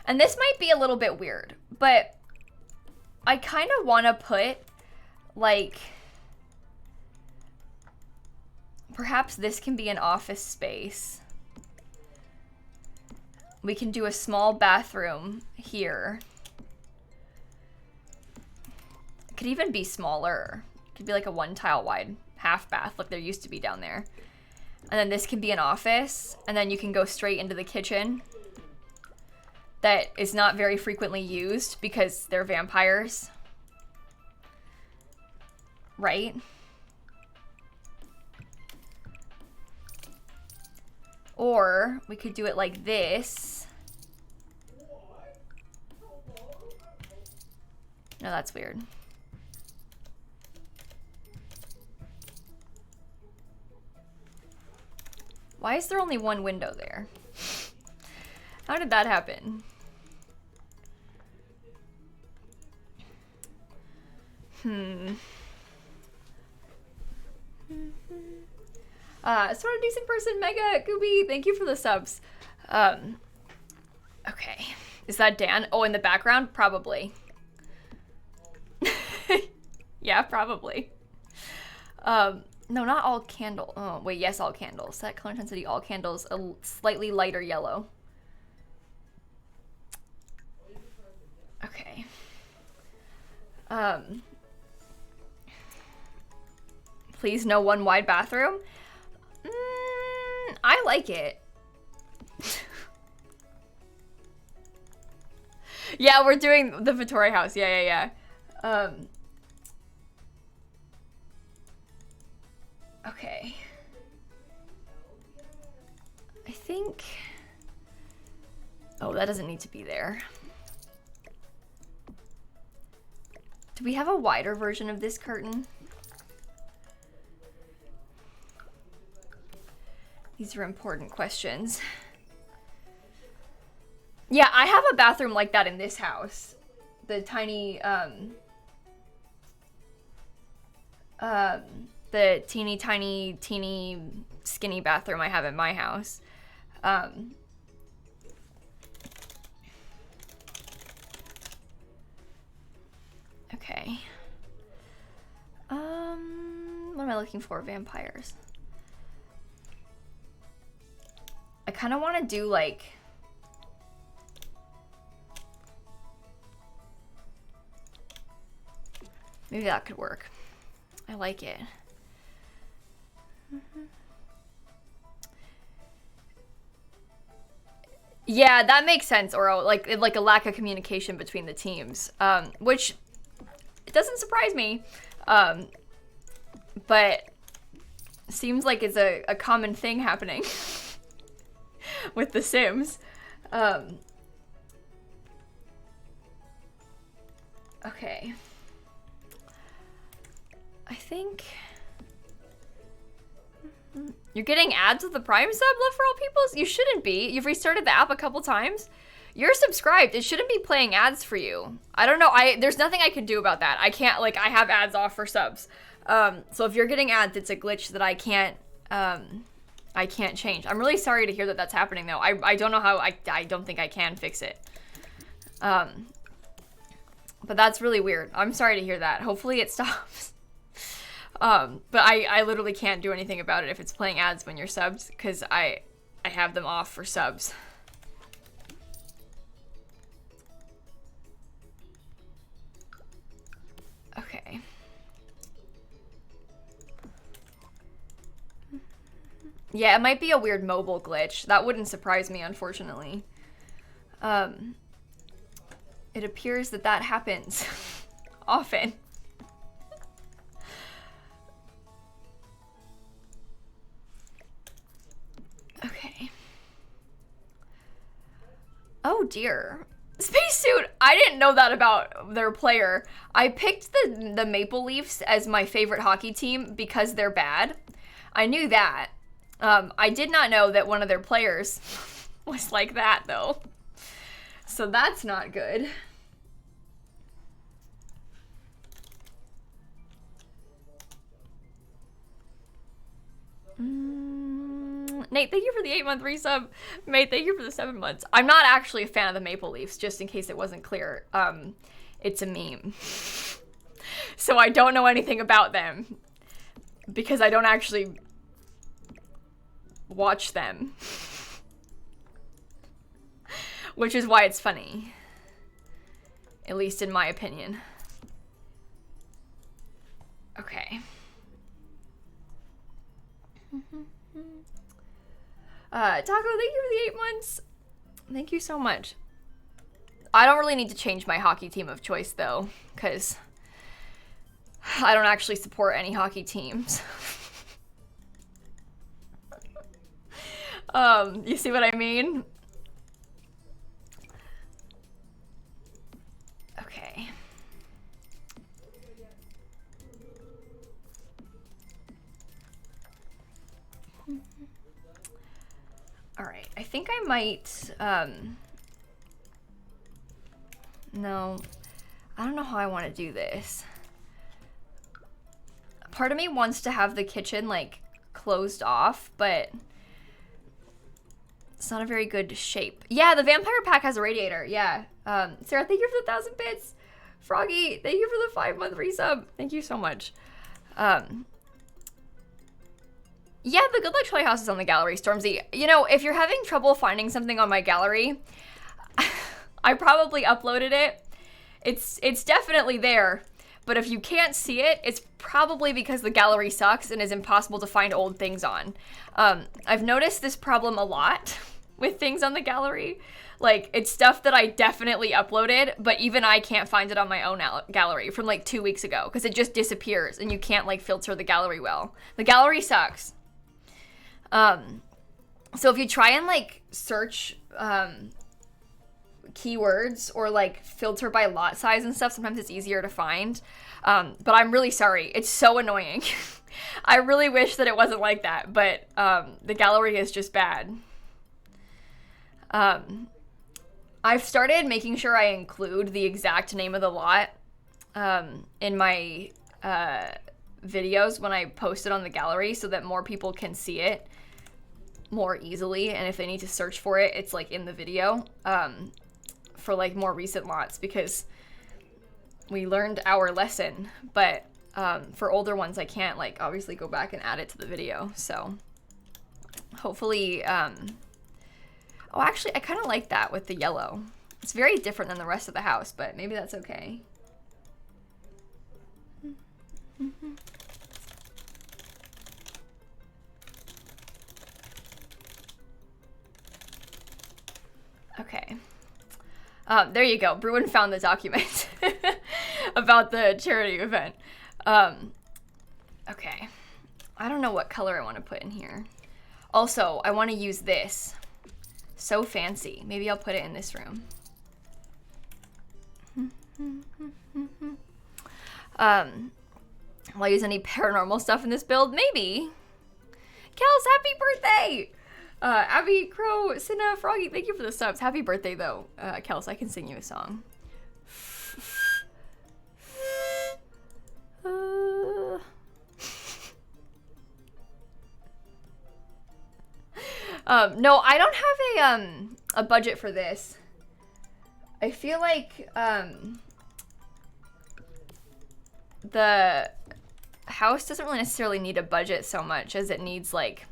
Speaker 1: and this might be a little bit weird, but I kind of want to put, like, perhaps this can be an office space. We can do a small bathroom here. It could even be smaller. It could be like a 1-tile wide half bath like there used to be down there. And then this can be an office, and then you can go straight into the kitchen that is not very frequently used because they're vampires. Right? Or we could do it like this. No, that's weird. Why is there only one window there? How did that happen? Sort of decent person, Mega Gooby. Thank you for the subs. Okay. Is that Dan? Oh, in the background? Probably. Yeah, probably. No, not all candle. Oh, wait, yes, all candles. Set color intensity, all candles, a slightly lighter yellow. Okay. Please, no one wide bathroom. I like it. Yeah, we're doing the Vittori house. Yeah. Okay. I think... Oh, that doesn't need to be there. Do we have a wider version of this curtain? These are important questions. Yeah, I have a bathroom like that in this house. The tiny, the teeny tiny, teeny skinny bathroom I have in my house. Okay. What am I looking for? Vampires. I kind of want to do like... Maybe that could work. I like it. Yeah, that makes sense, Oro. Like a lack of communication between the teams, which it doesn't surprise me, but seems like it's a common thing happening with The Sims. Okay. I think... You're getting ads with the Prime sub, Love for All Peoples? You shouldn't be. You've restarted the app a couple times. You're subscribed. It shouldn't be playing ads for you. I don't know. There's nothing I can do about that. I can't, like, I have ads off for subs. So if you're getting ads, it's a glitch that I can't change. I'm really sorry to hear that that's happening, though. I don't know how, I don't think I can fix it. But that's really weird. I'm sorry to hear that. Hopefully it stops. But I literally can't do anything about it if it's playing ads when you're subs, because I have them off for subs. Okay. Yeah, it might be a weird mobile glitch. That wouldn't surprise me, unfortunately. It appears that happens often. Okay. Oh dear. Spacesuit! I didn't know that about their player. I picked the Maple Leafs as my favorite hockey team because they're bad. I knew that. I did not know that one of their players was like that, though. So that's not good. Nate, thank you for the 8-month resub. Mate, thank you for the 7 months. I'm not actually a fan of the Maple Leafs, just in case it wasn't clear. It's a meme. So I don't know anything about them because I don't actually watch them. Which is why it's funny. At least in my opinion. Okay. Taco, thank you for the 8 months. Thank you so much. I don't really need to change my hockey team of choice, though, because I don't actually support any hockey teams. You see what I mean? Okay. All right, I think I might, no, I don't know how I want to do this. Part of me wants to have the kitchen, like, closed off, but it's not a very good shape. Yeah, the vampire pack has a radiator, yeah. Sarah, thank you for the 1,000 bits. Froggy, thank you for the 5-month resub. Thank you so much. Yeah, the Good Luck Trolley House is on the gallery, Stormzy. You know, if you're having trouble finding something on my gallery, I probably uploaded it. It's definitely there, but if you can't see it, it's probably because the gallery sucks and is impossible to find old things on. I've noticed this problem a lot with things on the gallery. Like, it's stuff that I definitely uploaded, but even I can't find it on my own gallery from like 2 weeks ago, because it just disappears and you can't like filter the gallery well. The gallery sucks. So if you try and like search keywords or like filter by lot size and stuff, sometimes it's easier to find. But I'm really sorry. It's so annoying. I really wish that it wasn't like that, but the gallery is just bad. I've started making sure I include the exact name of the lot in my videos when I post it on the gallery so that more people can see it more easily, and if they need to search for it, it's like in the video for like more recent lots, because we learned our lesson, but for older ones I can't like obviously go back and add it to the video. So hopefully oh, actually I kind of like that with the yellow. It's very different than the rest of the house, but maybe that's okay. Okay. There you go. Bruin found the document about the charity event. Okay. I don't know what color I want to put in here. Also, I want to use this. So fancy. Maybe I'll put it in this room. Will I use any paranormal stuff in this build? Maybe. Kels, happy birthday! Abby, Crow, Cinna, Froggy, thank you for the subs. Happy birthday, though. Kels, I can sing you a song. No, I don't have a budget for this. I feel like, the house doesn't really necessarily need a budget so much as it needs, like,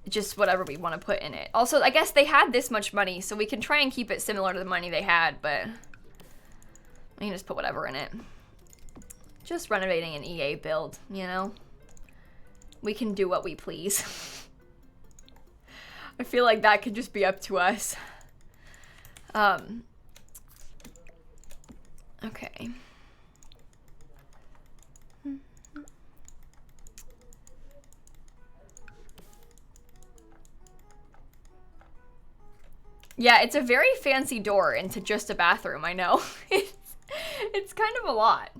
Speaker 1: just whatever we want to put in it. Also, I guess they had this much money, so we can try and keep it similar to the money they had, but we can just put whatever in it. Just renovating an EA build, you know? We can do what we please. I feel like that could just be up to us. Okay. Yeah, it's a very fancy door into just a bathroom, I know. It's kind of a lot.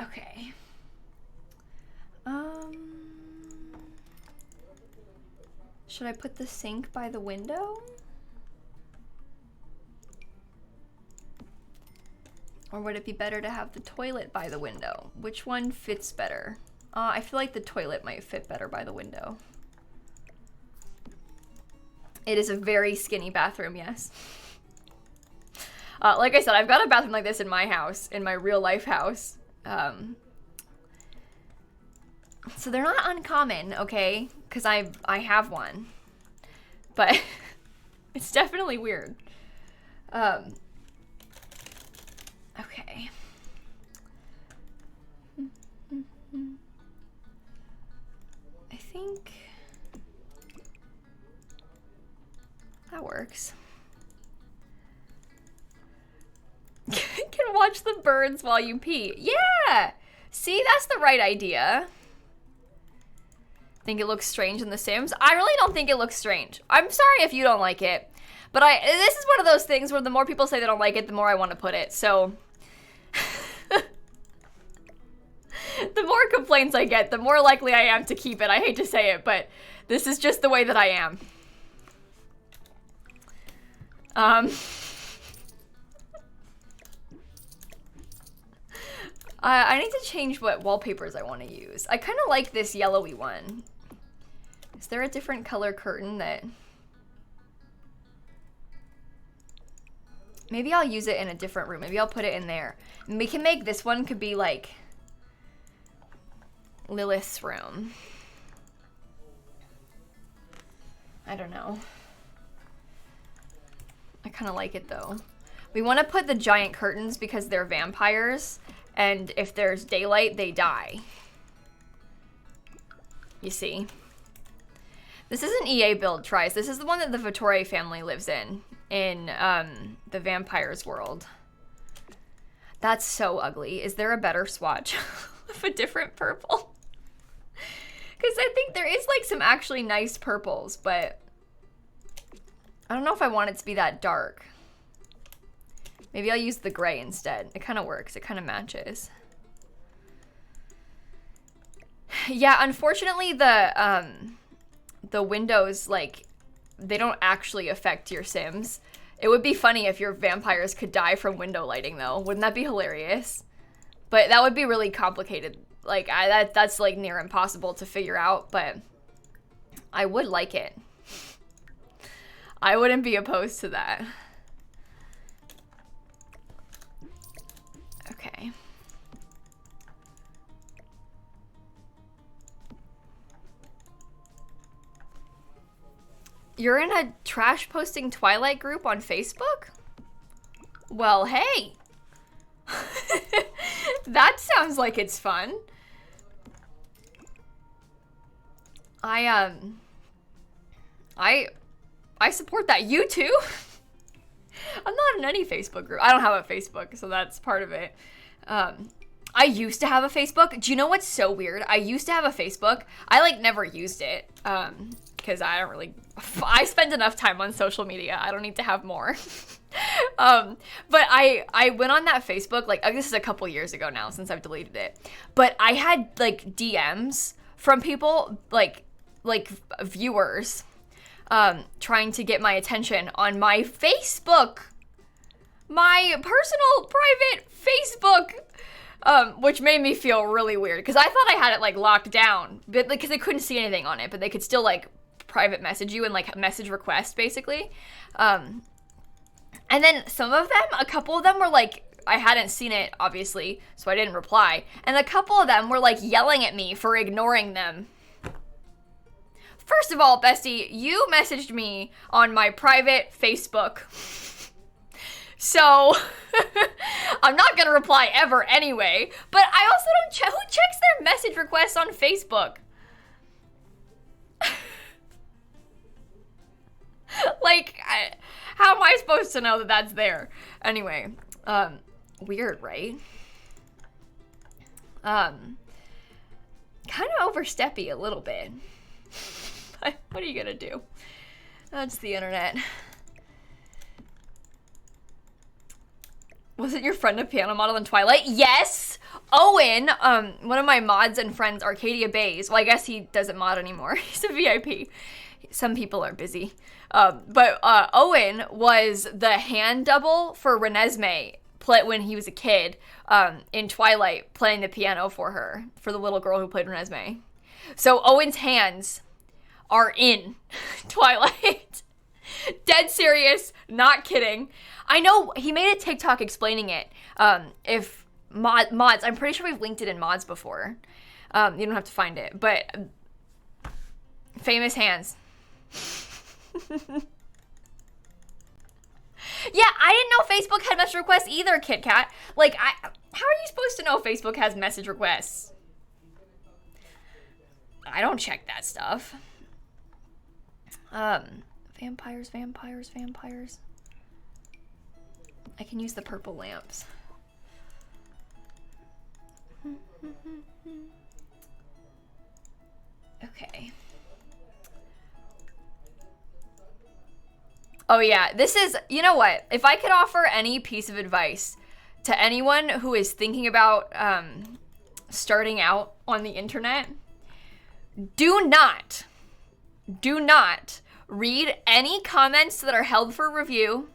Speaker 1: Okay. Should I put the sink by the window? Or would it be better to have the toilet by the window? Which one fits better? I feel like the toilet might fit better by the window. It is a very skinny bathroom, yes. Like I said, I've got a bathroom like this in my house, in my real life house. So they're not uncommon, okay? Because I have one. But it's definitely weird. Okay. I think that works. Can watch the birds while you pee. Yeah! See, that's the right idea. Think it looks strange in The Sims? I really don't think it looks strange. I'm sorry if you don't like it. But this is one of those things where the more people say they don't like it, the more I want to put it. So the more complaints I get, the more likely I am to keep it. I hate to say it, but this is just the way that I am. I need to change what wallpapers I want to use. I kind of like this yellowy one. Is there a different color curtain that... Maybe I'll use it in a different room. Maybe I'll put it in there. And we can make this one could be like Lilith's room. I don't know. I kind of like it though. We want to put the giant curtains because they're vampires. And if there's daylight, they die. You see? This is an EA build, Tries. This is the one that the Vittore family lives in the vampires world. That's so ugly. Is there a better swatch of a different purple? Because I think there is like some actually nice purples, but I don't know if I want it to be that dark. Maybe I'll use the gray instead. It kind of works. It kind of matches. Yeah, unfortunately, the windows, like, they don't actually affect your Sims. It would be funny if your vampires could die from window lighting, though. Wouldn't that be hilarious? But that would be really complicated. Like, that's, like, near impossible to figure out, but I would like it. I wouldn't be opposed to that. Okay. You're in a trash posting Twilight group on Facebook? Well, hey. That sounds like it's fun. I support that. You too? I'm not in any Facebook group. I don't have a Facebook, so that's part of it. I used to have a Facebook. Do you know what's so weird? I used to have a Facebook. I, like, never used it. because I spend enough time on social media. I don't need to have more. But I went on that Facebook, like, this is a couple years ago now since I've deleted it. But I had, like, DMs from people, like viewers, trying to get my attention on my Facebook. My personal, private Facebook. Which made me feel really weird, because I thought I had it, like, locked down, but because they couldn't see anything on it, but they could still, like, private message you and, like, message request, basically. And then a couple of them were, like, I hadn't seen it, obviously, so I didn't reply, and a couple of them were, like, yelling at me for ignoring them. First of all, bestie, you messaged me on my private Facebook. So, I'm not gonna reply ever anyway, but I also don't who checks their message requests on Facebook? Like, how am I supposed to know that that's there? Anyway, weird, right? Kind of oversteppy a little bit. But what are you gonna do? That's the internet. Wasn't your friend a piano model in Twilight? Yes! Owen, one of my mods and friends, Arcadia Bays. Well, I guess he doesn't mod anymore. He's a VIP. Some people are busy. But Owen was the hand double for Renesmee when he was a kid in Twilight, playing the piano for her, for the little girl who played Renesmee. So Owen's hands are in Twilight. Dead serious, not kidding. I know he made a TikTok explaining it. If mods, I'm pretty sure we've linked it in mods before. You don't have to find it, but famous hands. Yeah, I didn't know Facebook had message requests either, Kit Kat. Like, how are you supposed to know Facebook has message requests? I don't check that stuff. Vampires. I can use the purple lamps. Okay. Oh yeah, this is, you know what? If I could offer any piece of advice to anyone who is thinking about starting out on the internet, do not read any comments that are held for review,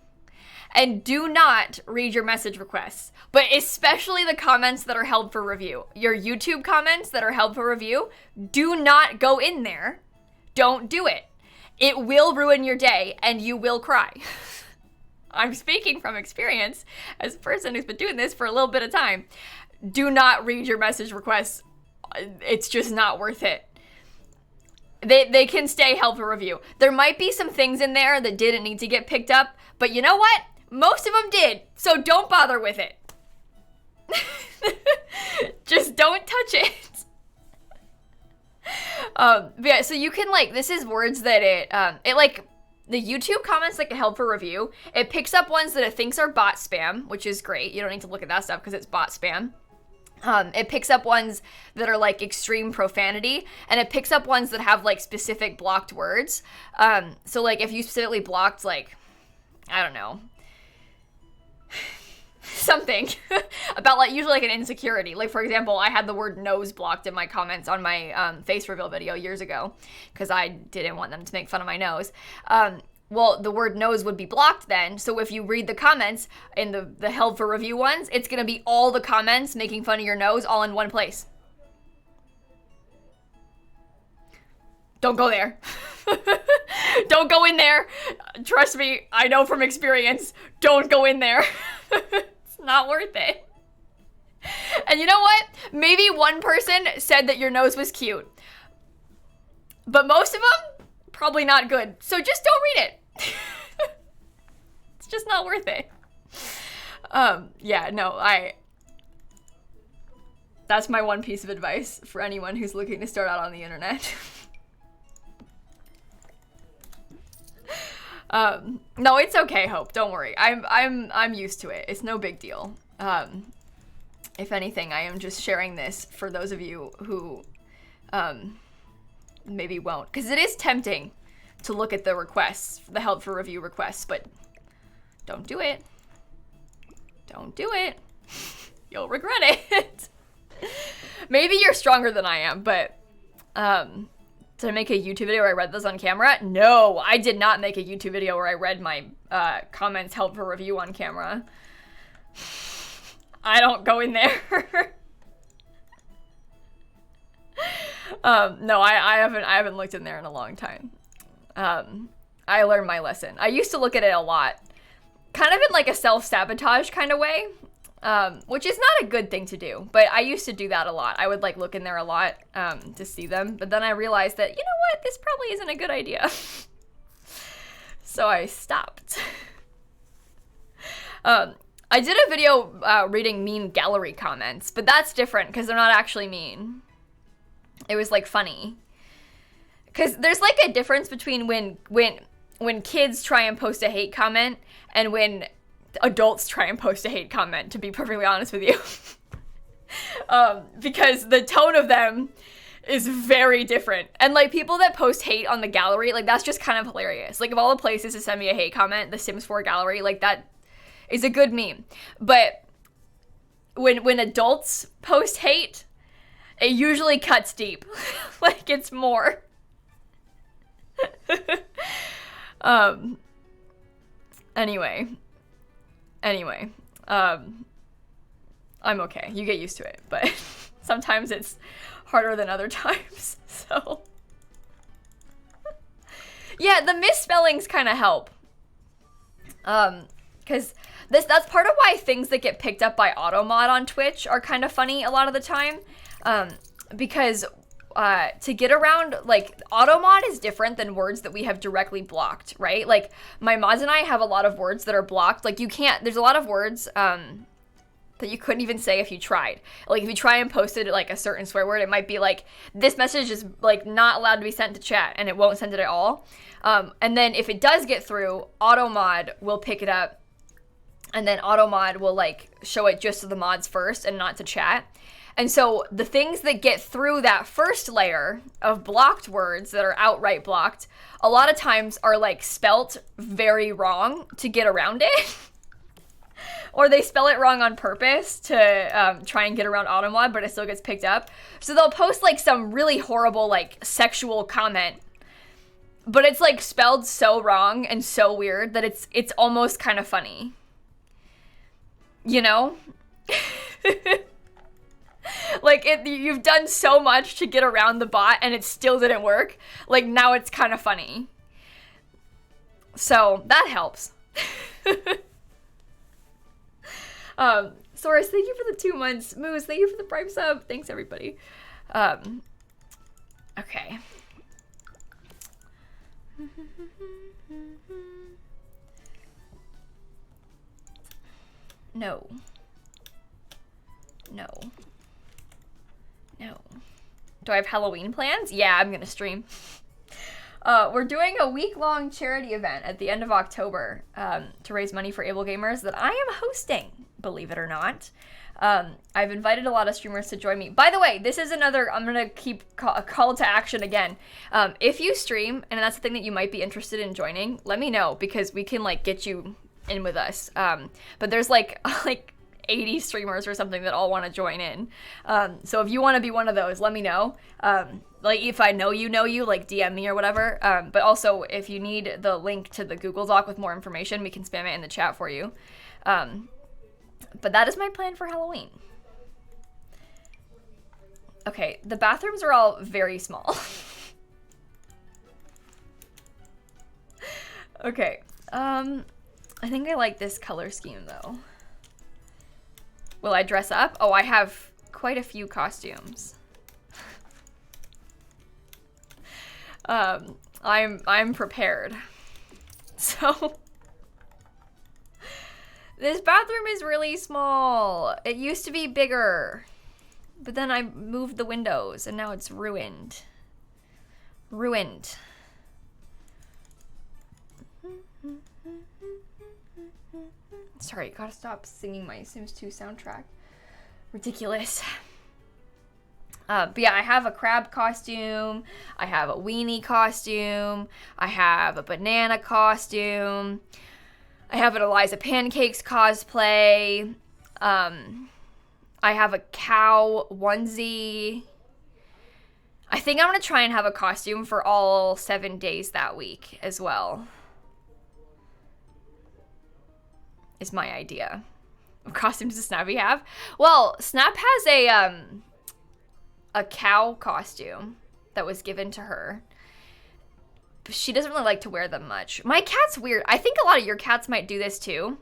Speaker 1: and do not read your message requests, but especially the comments that are held for review. Your YouTube comments that are held for review, do not go in there. Don't do it. It will ruin your day and you will cry. I'm speaking from experience as a person who's been doing this for a little bit of time. Do not read your message requests. It's just not worth it. They can stay held for review. There might be some things in there that didn't need to get picked up, but you know what? Most of them did, so don't bother with it. Just don't touch it. Yeah, so you can, like, this is words that it like, the YouTube comments that get held for review, it picks up ones that it thinks are bot spam, which is great. You don't need to look at that stuff because it's bot spam. It picks up ones that are, like, extreme profanity, and it picks up ones that have, like, specific blocked words. So, like, if you specifically blocked, like, I don't know, something about, like, usually, like, an insecurity. Like, for example, I had the word nose blocked in my comments on my face reveal video years ago because I didn't want them to make fun of my nose. Well, the word nose would be blocked then, so if you read the comments in the held for review ones, it's going to be all the comments making fun of your nose all in one place. Don't go there. Don't go in there. Trust me, I know from experience. Don't go in there. It's not worth it. And you know what? Maybe one person said that your nose was cute. But most of them, probably not good. So just don't read it. It's just not worth it. Yeah, no, that's my one piece of advice for anyone who's looking to start out on the internet. No, it's okay, Hope. Don't worry. I'm used to it. It's no big deal. If anything, I am just sharing this for those of you who maybe won't, because it is tempting to look at the requests, the help for review requests, but don't do it. Don't do it. You'll regret it. Maybe you're stronger than I am, but did I make a YouTube video where I read those on camera? No, I did not make a YouTube video where I read my comments help for review on camera. I don't go in there. No, I haven't looked in there in a long time. I learned my lesson. I used to look at it a lot, kind of in like a self-sabotage kind of way, which is not a good thing to do, but I used to do that a lot. I would like look in there a lot to see them, but then I realized that, you know what, this probably isn't a good idea. So I stopped. I did a video reading mean gallery comments, but that's different because they're not actually mean. It was like funny. Because there's like a difference between when kids try and post a hate comment and when adults try and post a hate comment, to be perfectly honest with you. Because the tone of them is very different. And like people that post hate on the gallery, like that's just kind of hilarious. Like of all the places to send me a hate comment, the Sims 4 gallery, like that is a good meme. But when adults post hate, it usually cuts deep. Like it's more. Anyway, I'm okay. You get used to it, but sometimes it's harder than other times, so. Yeah, the misspellings kind of help. Because that's part of why things that get picked up by automod on Twitch are kind of funny a lot of the time. Because to get around, like, automod is different than words that we have directly blocked, right? Like, my mods and I have a lot of words that are blocked. Like, you can't, there's a lot of words that you couldn't even say if you tried. Like, if you try and post it, like, a certain swear word, it might be like, this message is, like, not allowed to be sent to chat, and it won't send it at all. And then if it does get through, automod will pick it up, and then automod will, like, show it just to the mods first and not to chat. And so the things that get through that first layer of blocked words that are outright blocked, a lot of times are like spelt very wrong to get around it. Or they spell it wrong on purpose to try and get around automod, but it still gets picked up. So they'll post like some really horrible like sexual comment, but it's like spelled so wrong and so weird that it's almost kind of funny. You know? Like, you've done so much to get around the bot, and it still didn't work. Like, now it's kind of funny. So, that helps. Soros, thank you for the 2 months. Moose, thank you for the Prime sub. Thanks, everybody. Okay. No. No. No. Do I have Halloween plans? Yeah, I'm gonna stream. We're doing a week-long charity event at the end of October to raise money for able gamers that I am hosting, believe it or not. I've invited a lot of streamers to join me. By the way, this is another, I'm gonna keep a call to action again. If you stream, and that's the thing that you might be interested in joining, let me know, because we can like get you in with us. But there's like 80 streamers or something that all want to join in. So if you want to be one of those, let me know. Like if I know you, like DM me or whatever. But also if you need the link to the Google Doc with more information, we can spam it in the chat for you. But that is my plan for Halloween. Okay, the bathrooms are all very small. Okay, I think I like this color scheme though. Will I dress up? Oh, I have quite a few costumes. I'm prepared. So this bathroom is really small. It used to be bigger, but then I moved the windows and now it's ruined. Ruined. Sorry, gotta stop singing my Sims 2 soundtrack. Ridiculous. But yeah, I have a crab costume. I have a weenie costume. I have a banana costume. I have an Eliza Pancakes cosplay. I have a cow onesie. I think I'm going to try and have a costume for all 7 days that week as well. Is my idea. What costume does Snappy have? Well, Snap has a cow costume that was given to her. She doesn't really like to wear them much. My cat's weird. I think a lot of your cats might do this too.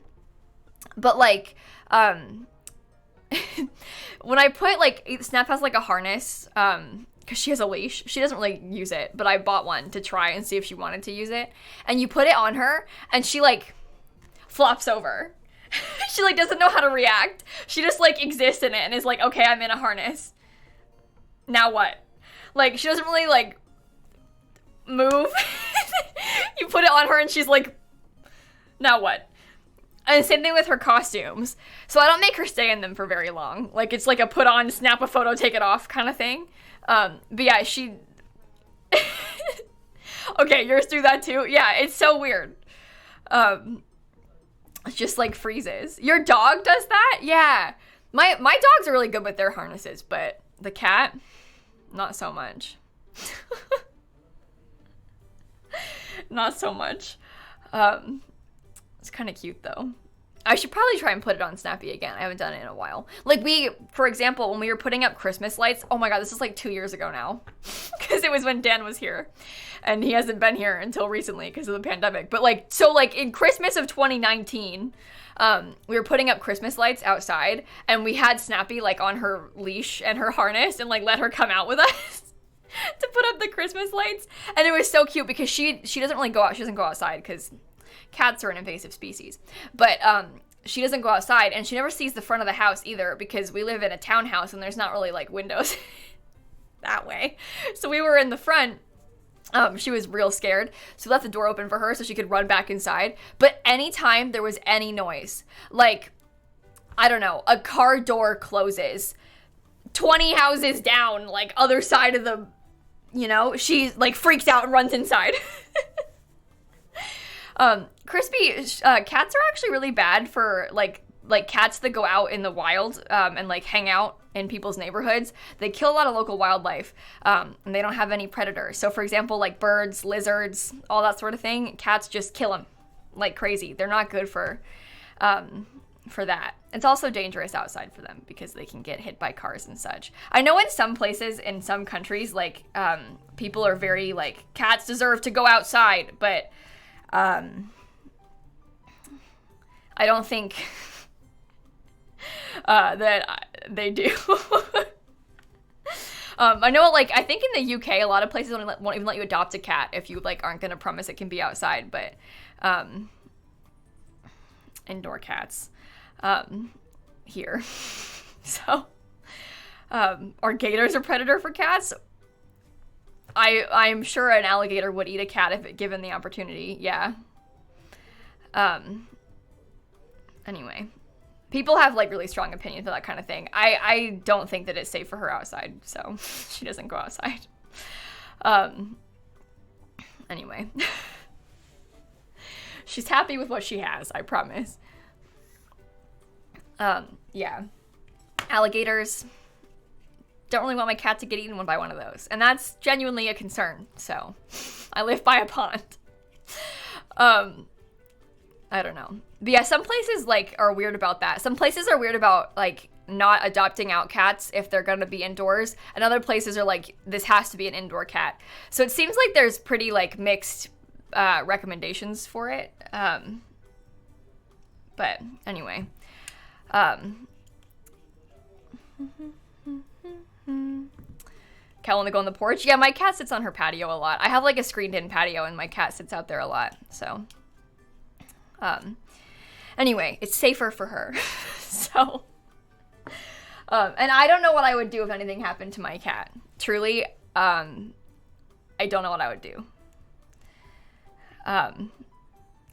Speaker 1: But like, when I put like, Snap has like a harness, because she has a leash. She doesn't really use it, but I bought one to try and see if she wanted to use it. And you put it on her and she like flops over. She like doesn't know how to react. She just like exists in it and is like, okay, I'm in a harness. Now what? Like, she doesn't really like move. You put it on her and she's like, now what? And same thing with her costumes. So I don't make her stay in them for very long. Like, it's like a put on, snap a photo, take it off kind of thing. But yeah, she... Okay, yours do that too? Yeah, it's so weird. It just like freezes. Your dog does that? Yeah. My dogs are really good with their harnesses, but the cat, not so much. Not so much. It's kind of cute though. I should probably try and put it on Snappy again. I haven't done it in a while. Like for example, when we were putting up Christmas lights, oh my god, this is like 2 years ago now. Because it was when Dan was here. And he hasn't been here until recently because of the pandemic. But like, so like in Christmas of 2019, we were putting up Christmas lights outside. And we had Snappy like on her leash and her harness and like let her come out with us to put up the Christmas lights. And it was so cute because she doesn't really go out. She doesn't go outside because cats are an invasive species. But she doesn't go outside and she never sees the front of the house either because we live in a townhouse and there's not really like windows that way. So we were in the front. She was real scared. So we left the door open for her so she could run back inside. But anytime there was any noise, like, I don't know, a car door closes, 20 houses down, like other side of the, you know, she like freaks out and runs inside. Crispy, cats are actually really bad for like cats that go out in the wild, and like hang out in people's neighborhoods. They kill a lot of local wildlife, and they don't have any predators. So for example, like birds, lizards, all that sort of thing, cats just kill them like crazy. They're not good for that. It's also dangerous outside for them because they can get hit by cars and such. I know in some places, in some countries, like, people are very like, cats deserve to go outside, but, I don't think that they do. I know, like, I think in the UK, a lot of places won't even let you adopt a cat if you, like, aren't going to promise it can be outside, but, indoor cats, here. So, are gators a predator for cats? I'm sure an alligator would eat a cat if given the opportunity, yeah. Anyway. People have, like, really strong opinions about that kind of thing. I don't think that it's safe for her outside, so she doesn't go outside. Anyway. She's happy with what she has, I promise. Yeah. Alligators. Don't really want my cat to get eaten by one of those. And that's genuinely a concern, so I live by a pond. I don't know. But yeah, some places, like, are weird about that. Some places are weird about, like, not adopting out cats if they're gonna be indoors. And other places are like, this has to be an indoor cat. So it seems like there's pretty, like, mixed recommendations for it. But anyway. Cat wanna go on the porch? Yeah, my cat sits on her patio a lot. I have, like, a screened-in patio, and my cat sits out there a lot, so... Anyway, it's safer for her. So, and I don't know what I would do if anything happened to my cat. Truly, I don't know what I would do.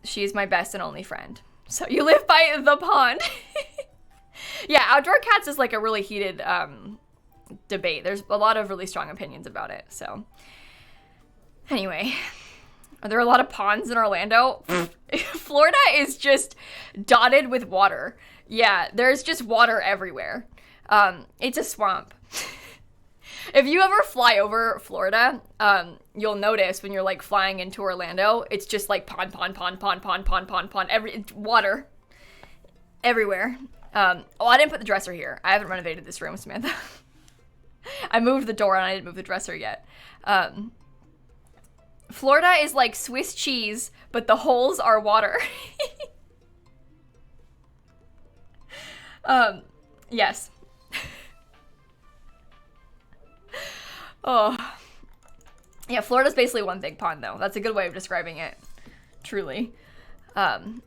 Speaker 1: She's my best and only friend. So you live by the pond. Yeah, outdoor cats is like a really heated, debate. There's a lot of really strong opinions about it. So anyway, are there a lot of ponds in Orlando? Florida is just dotted with water. Yeah, there's just water everywhere. It's a swamp. If you ever fly over Florida, you'll notice when you're like flying into Orlando, it's just like pond, water everywhere. Oh, I didn't put the dresser here. I haven't renovated this room, Samantha. I moved the door and I didn't move the dresser yet. Florida is like Swiss cheese, but the holes are water. Yes. Oh. Yeah, Florida's basically one big pond, though. That's a good way of describing it. Truly. Couldn't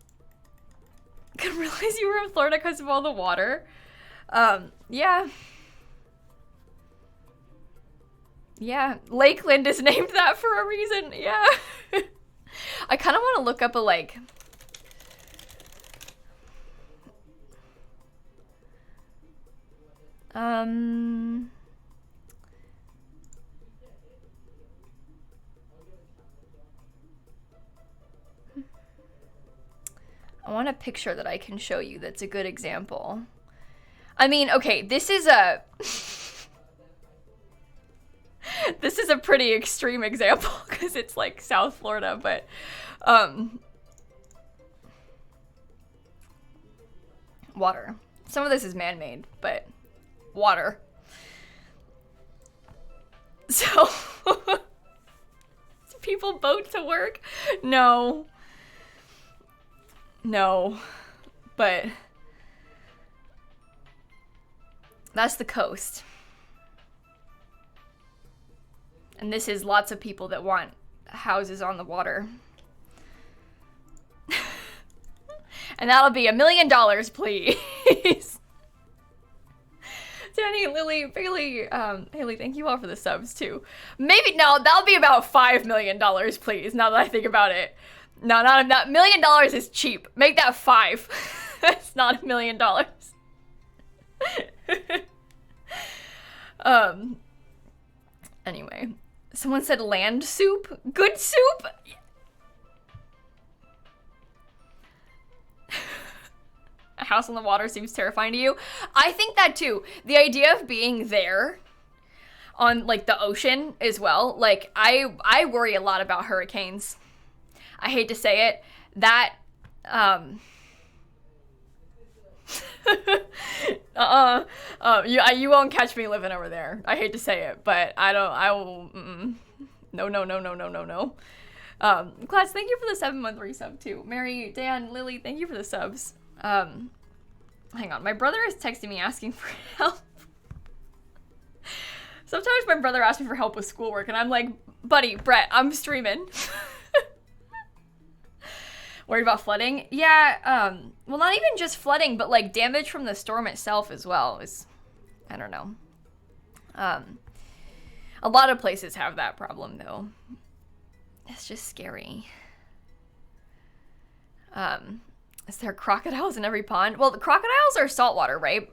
Speaker 1: realize you were in Florida because of all the water. Yeah. Yeah, Lakeland is named that for a reason. Yeah. I kind of want to look up a, like... I want a picture that I can show you that's a good example. I mean, okay, this is a... this is a pretty extreme example because it's like South Florida, but water. Some of this is man-made, but water. So do people boat to work? No, but that's the coast. And this is lots of people that want houses on the water. And that'll be $1 million, please. Danny, Lily, Bailey, Haley, thank you all for the subs too. Maybe, no, that'll be about $5 million, please, now that I think about it. No, not $1 million is cheap. Make that 5. That's not $1 million. Anyway. Someone said land soup? Good soup? A house on the water seems terrifying to you. I think that too. The idea of being there on like the ocean as well. Like I worry a lot about hurricanes. I hate to say it. That you won't catch me living over there. I hate to say it, but I will. No. Class, thank you for the 7-month resub too. Mary, Dan, Lily, thank you for the subs. Hang on, my brother is texting me asking for help. Sometimes my brother asks me for help with schoolwork, and I'm like, buddy, Brett, I'm streaming. Worried about flooding? Yeah, well, not even just flooding, but like damage from the storm itself as well is, I don't know. A lot of places have that problem though. It's just scary. Is there crocodiles in every pond? Well, the crocodiles are saltwater, right?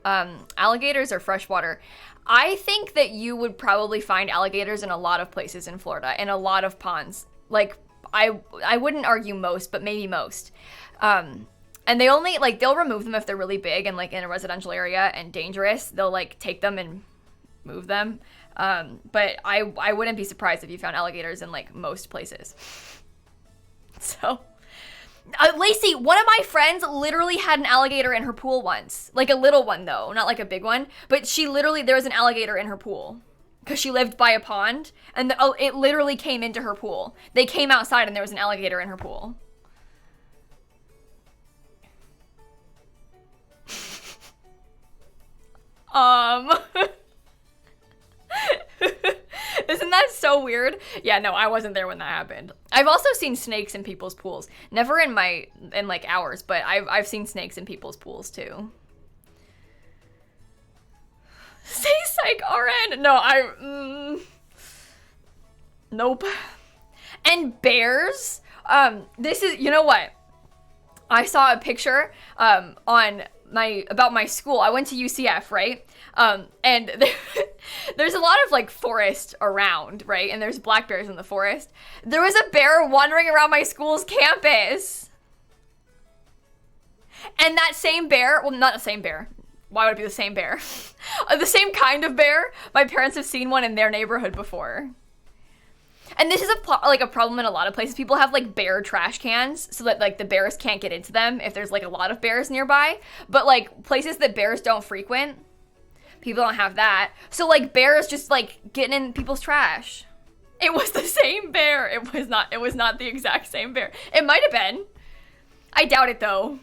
Speaker 1: Alligators are freshwater. I think that you would probably find alligators in a lot of places in Florida, in a lot of ponds. Like, I wouldn't argue most, but maybe most. And they only, like, they'll remove them if they're really big and, like, in a residential area and dangerous. They'll, like, take them and move them. But I wouldn't be surprised if you found alligators in, like, most places. So, Lacey, one of my friends literally had an alligator in her pool once. Like, a little one, though, not, like, a big one. But there was an alligator in her pool. Because she lived by a pond, and it literally came into her pool. They came outside, and there was an alligator in her pool. Isn't that so weird? Yeah, no, I wasn't there when that happened. I've also seen snakes in people's pools. Never in like ours, but I've seen snakes in people's pools, too. Say psych RN. No, nope. And bears. This is, you know what? I saw a picture on my school. I went to UCF, right? And there's a lot of like forest around, right? And there's black bears in the forest. There was a bear wandering around my school's campus. And that same bear, well, not the same bear. Why would it be the same bear? The same kind of bear. My parents have seen one in their neighborhood before. And this is a problem in a lot of places. People have like bear trash cans so that like the bears can't get into them if there's like a lot of bears nearby. But like places that bears don't frequent, people don't have that. So like bears just like getting in people's trash. It was the same bear. It was not the exact same bear. It might have been. I doubt it though.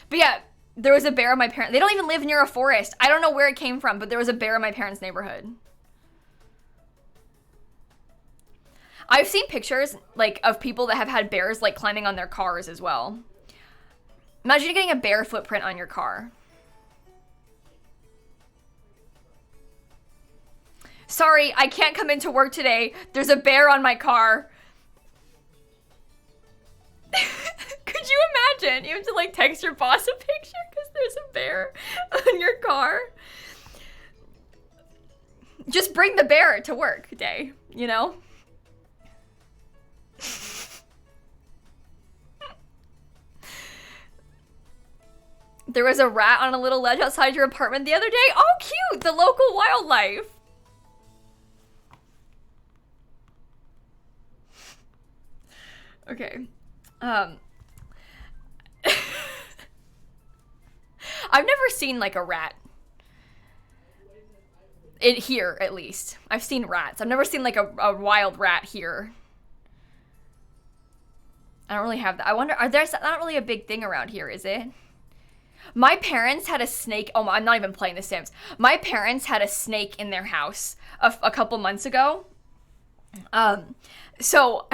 Speaker 1: But yeah, there was a bear in my parents. They don't even live near a forest. I don't know where it came from, but there was a bear in my parents' neighborhood. I've seen pictures, like, of people that have had bears, like, climbing on their cars as well. Imagine getting a bear footprint on your car. Sorry, I can't come into work today. There's a bear on my car. Could you imagine? You have to, like, text your boss a picture because there's a bear on your car. Just bring the bear to work day, you know? There was a rat on a little ledge outside your apartment the other day. Oh, cute! The local wildlife. Okay. I've never seen like a rat. Here, at least. I've seen rats. I've never seen like a wild rat here. I don't really have that. I wonder, there's not really a big thing around here, is it? My parents had a snake. Oh, I'm not even playing The Sims. My parents had a snake in their house a couple months ago. So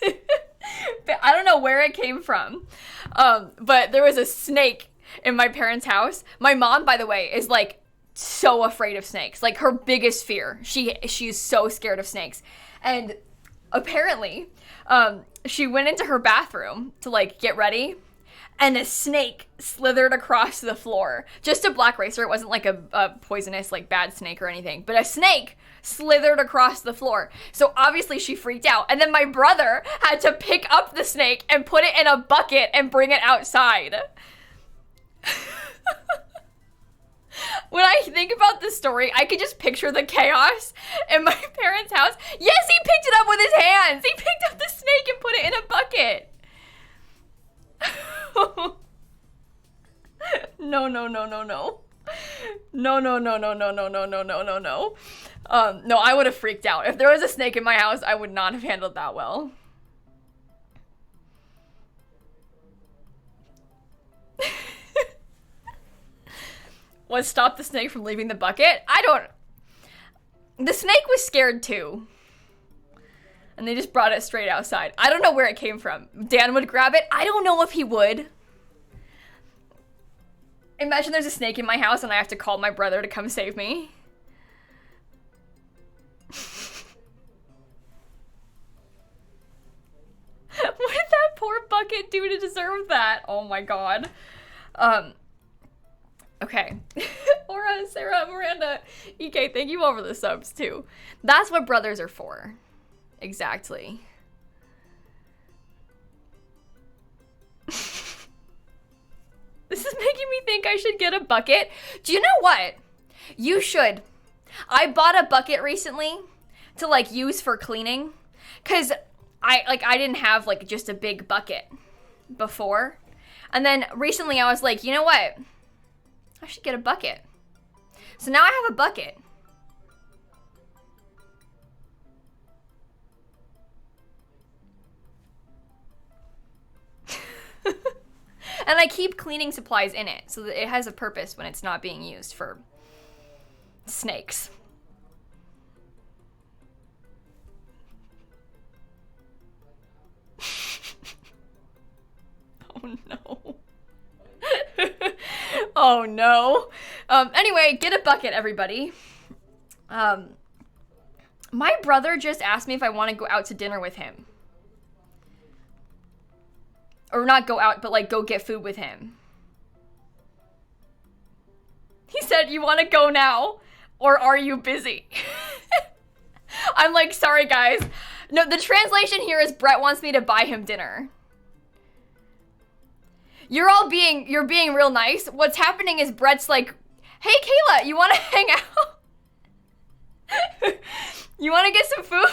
Speaker 1: I don't know where it came from. But there was a snake in my parents' house. My mom, by the way, is like so afraid of snakes. Like her biggest fear. She's so scared of snakes. And apparently, she went into her bathroom to like get ready. And a snake slithered across the floor. Just a black racer. It wasn't like a poisonous, like bad snake or anything. But a snake slithered across the floor. So obviously she freaked out. And then my brother had to pick up the snake and put it in a bucket and bring it outside. When I think about this story, I could just picture the chaos in my parents' house. Yes, he picked it up with his hands. He picked up the snake and put it in a bucket. No. No, I would have freaked out. If there was a snake in my house, I would not have handled that well. What stopped the snake from leaving the bucket? The snake was scared too. And they just brought it straight outside. I don't know where it came from. Dan would grab it. I don't know if he would. Imagine there's a snake in my house and I have to call my brother to come save me. What did that poor bucket do to deserve that? Oh my god. Okay. Aura, Sarah, Miranda, EK, thank you all for the subs too. That's what brothers are for. Exactly. This is making me think I should get a bucket. Do you know what? You should. I bought a bucket recently to like use for cleaning cuz I didn't have like just a big bucket before. And then recently I was like, "You know what? I should get a bucket." So now I have a bucket. And I keep cleaning supplies in it so that it has a purpose when it's not being used for snakes. Oh no. Oh no. Anyway, get a bucket, everybody. My brother just asked me if I want to go out to dinner with him. Or not go out, but like go get food with him. He said, you want to go now? Or are you busy? I'm like, sorry guys. No, the translation here is Brett wants me to buy him dinner. You're being real nice. What's happening is Brett's like, hey Kayla, you want to hang out? You want to get some food?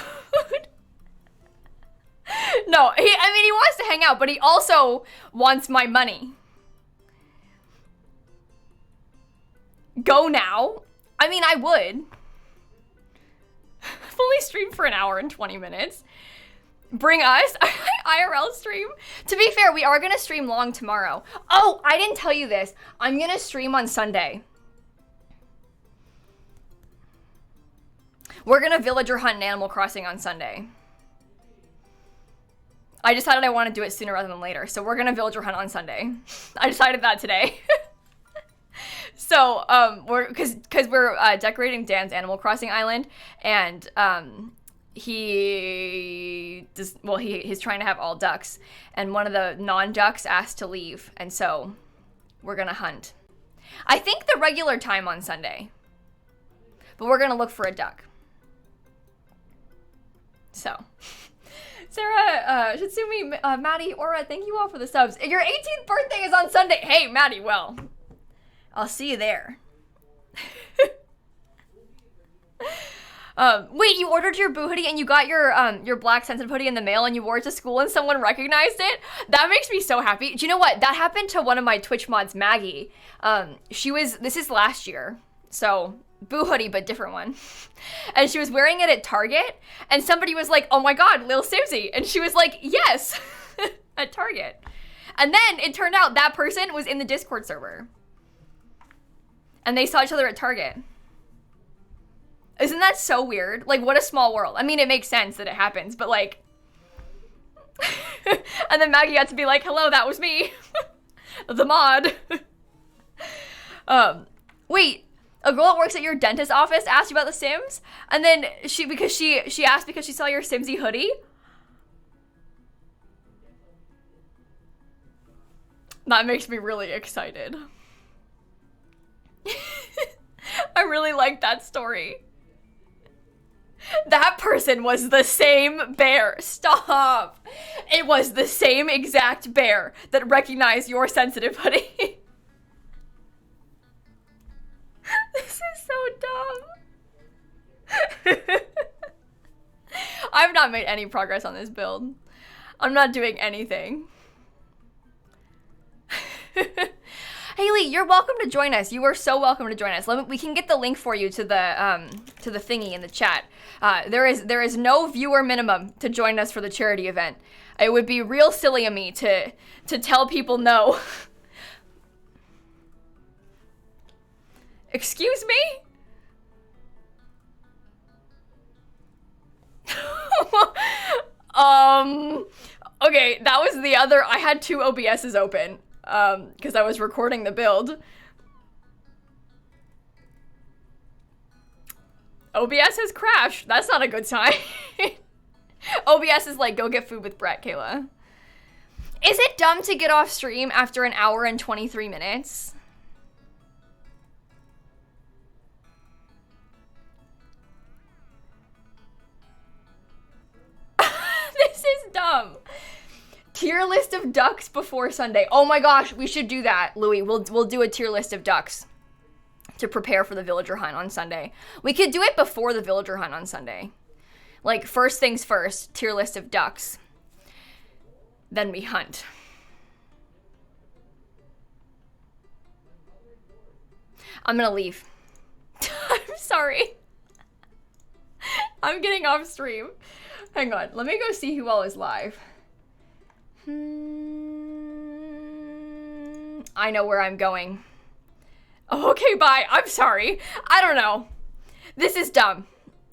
Speaker 1: No, he wants to hang out, but he also wants my money. Go now? I mean, I would. I've only streamed for an hour and 20 minutes. Bring us IRL stream. To be fair, we are going to stream long tomorrow. Oh, I didn't tell you this. I'm going to stream on Sunday. We're going to villager hunt in Animal Crossing on Sunday. I decided I want to do it sooner rather than later. So we're going to villager hunt on Sunday. I decided that today. So, because we're decorating Dan's Animal Crossing island, and he's trying to have all ducks, and one of the non-ducks asked to leave, and so we're gonna hunt. I think the regular time on Sunday, but we're gonna look for a duck. So, Sarah, Shitsumi, Maddie, Aura, thank you all for the subs. Your 18th birthday is on Sunday. Hey, Maddie, well, I'll see you there. Wait, you ordered your Boo hoodie and you got your black sensitive hoodie in the mail and you wore it to school and someone recognized it? That makes me so happy. Do you know what? That happened to one of my Twitch mods, Maggie. This is last year, so Boo hoodie, but different one. And she was wearing it at Target and somebody was like, oh my God, lilsimsie. And she was like, yes, at Target. And then it turned out that person was in the Discord server. And they saw each other at Target. Isn't that so weird? Like, what a small world. I mean, it makes sense that it happens, but like... And then Maggie got to be like, hello, that was me. The mod. Wait, a girl that works at your dentist's office asked you about The Sims? And then she asked because she saw your Simsie hoodie? That makes me really excited. I really like that story. That person was the same bear. Stop. It was the same exact bear that recognized your sensitive hoodie. This is so dumb. I've not made any progress on this build. I'm not doing anything. Haley, you're welcome to join us. You are so welcome to join us. We can get the link for you to the thingy in the chat. There is no viewer minimum to join us for the charity event. It would be real silly of me to tell people no. Excuse me? Okay, that was the other. I had two OBSs open. Because I was recording the build. OBS has crashed. That's not a good sign. OBS is like, go get food with Brett, Kayla. Is it dumb to get off stream after an hour and 23 minutes? This is dumb. Tier list of ducks before Sunday. Oh my gosh, we should do that, Louis. We'll do a tier list of ducks to prepare for the villager hunt on Sunday. We could do it before the villager hunt on Sunday. Like, first things first, tier list of ducks. Then we hunt. I'm gonna leave. I'm sorry. I'm getting off stream. Hang on, let me go see who all is live. I know where I'm going. Oh, okay, bye. I'm sorry. I don't know. This is dumb.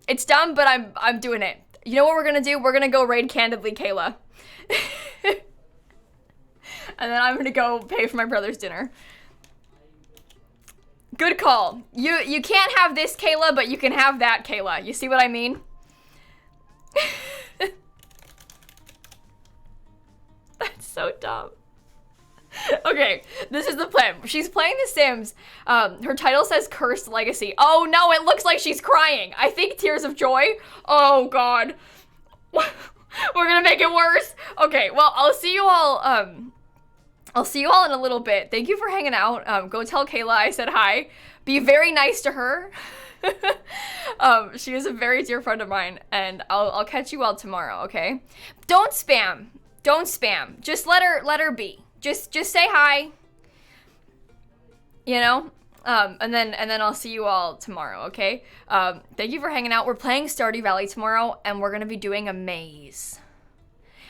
Speaker 1: It's dumb, but I'm doing it. You know what we're gonna do? We're gonna go raid Candidly Kayla. And then I'm gonna go pay for my brother's dinner. Good call. You can't have this Kayla, but you can have that Kayla. You see what I mean? That's so dumb. Okay, this is the plan. She's playing The Sims. Her title says Cursed Legacy. Oh no, it looks like she's crying. I think tears of joy. Oh god. We're gonna make it worse. Okay, well, I'll see you all in a little bit. Thank you for hanging out. Go tell Kayla I said hi. Be very nice to her. She is a very dear friend of mine, and I'll catch you all tomorrow, okay? Don't spam. Don't spam. Just let her be. Just say hi. You know? And then I'll see you all tomorrow, okay? Thank you for hanging out. We're playing Stardew Valley tomorrow, and we're gonna be doing a maze.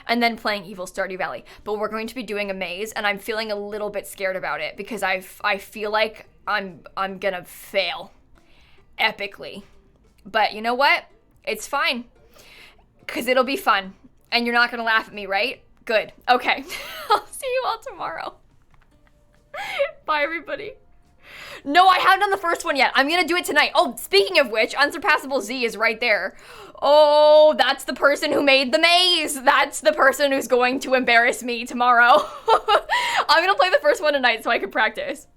Speaker 1: And then playing Evil Stardew Valley. But we're going to be doing a maze, and I'm feeling a little bit scared about it because I feel like I'm gonna fail epically. But you know what? It's fine. Because it'll be fun. And you're not gonna laugh at me, right? Good. Okay. I'll see you all tomorrow. Bye, everybody. No, I haven't done the first one yet. I'm gonna do it tonight. Oh, speaking of which, Unsurpassable Z is right there. Oh, that's the person who made the maze. That's the person who's going to embarrass me tomorrow. I'm gonna play the first one tonight so I can practice.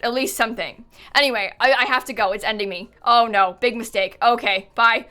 Speaker 1: At least something. Anyway, I have to go. It's ending me. Oh no, big mistake. Okay, bye.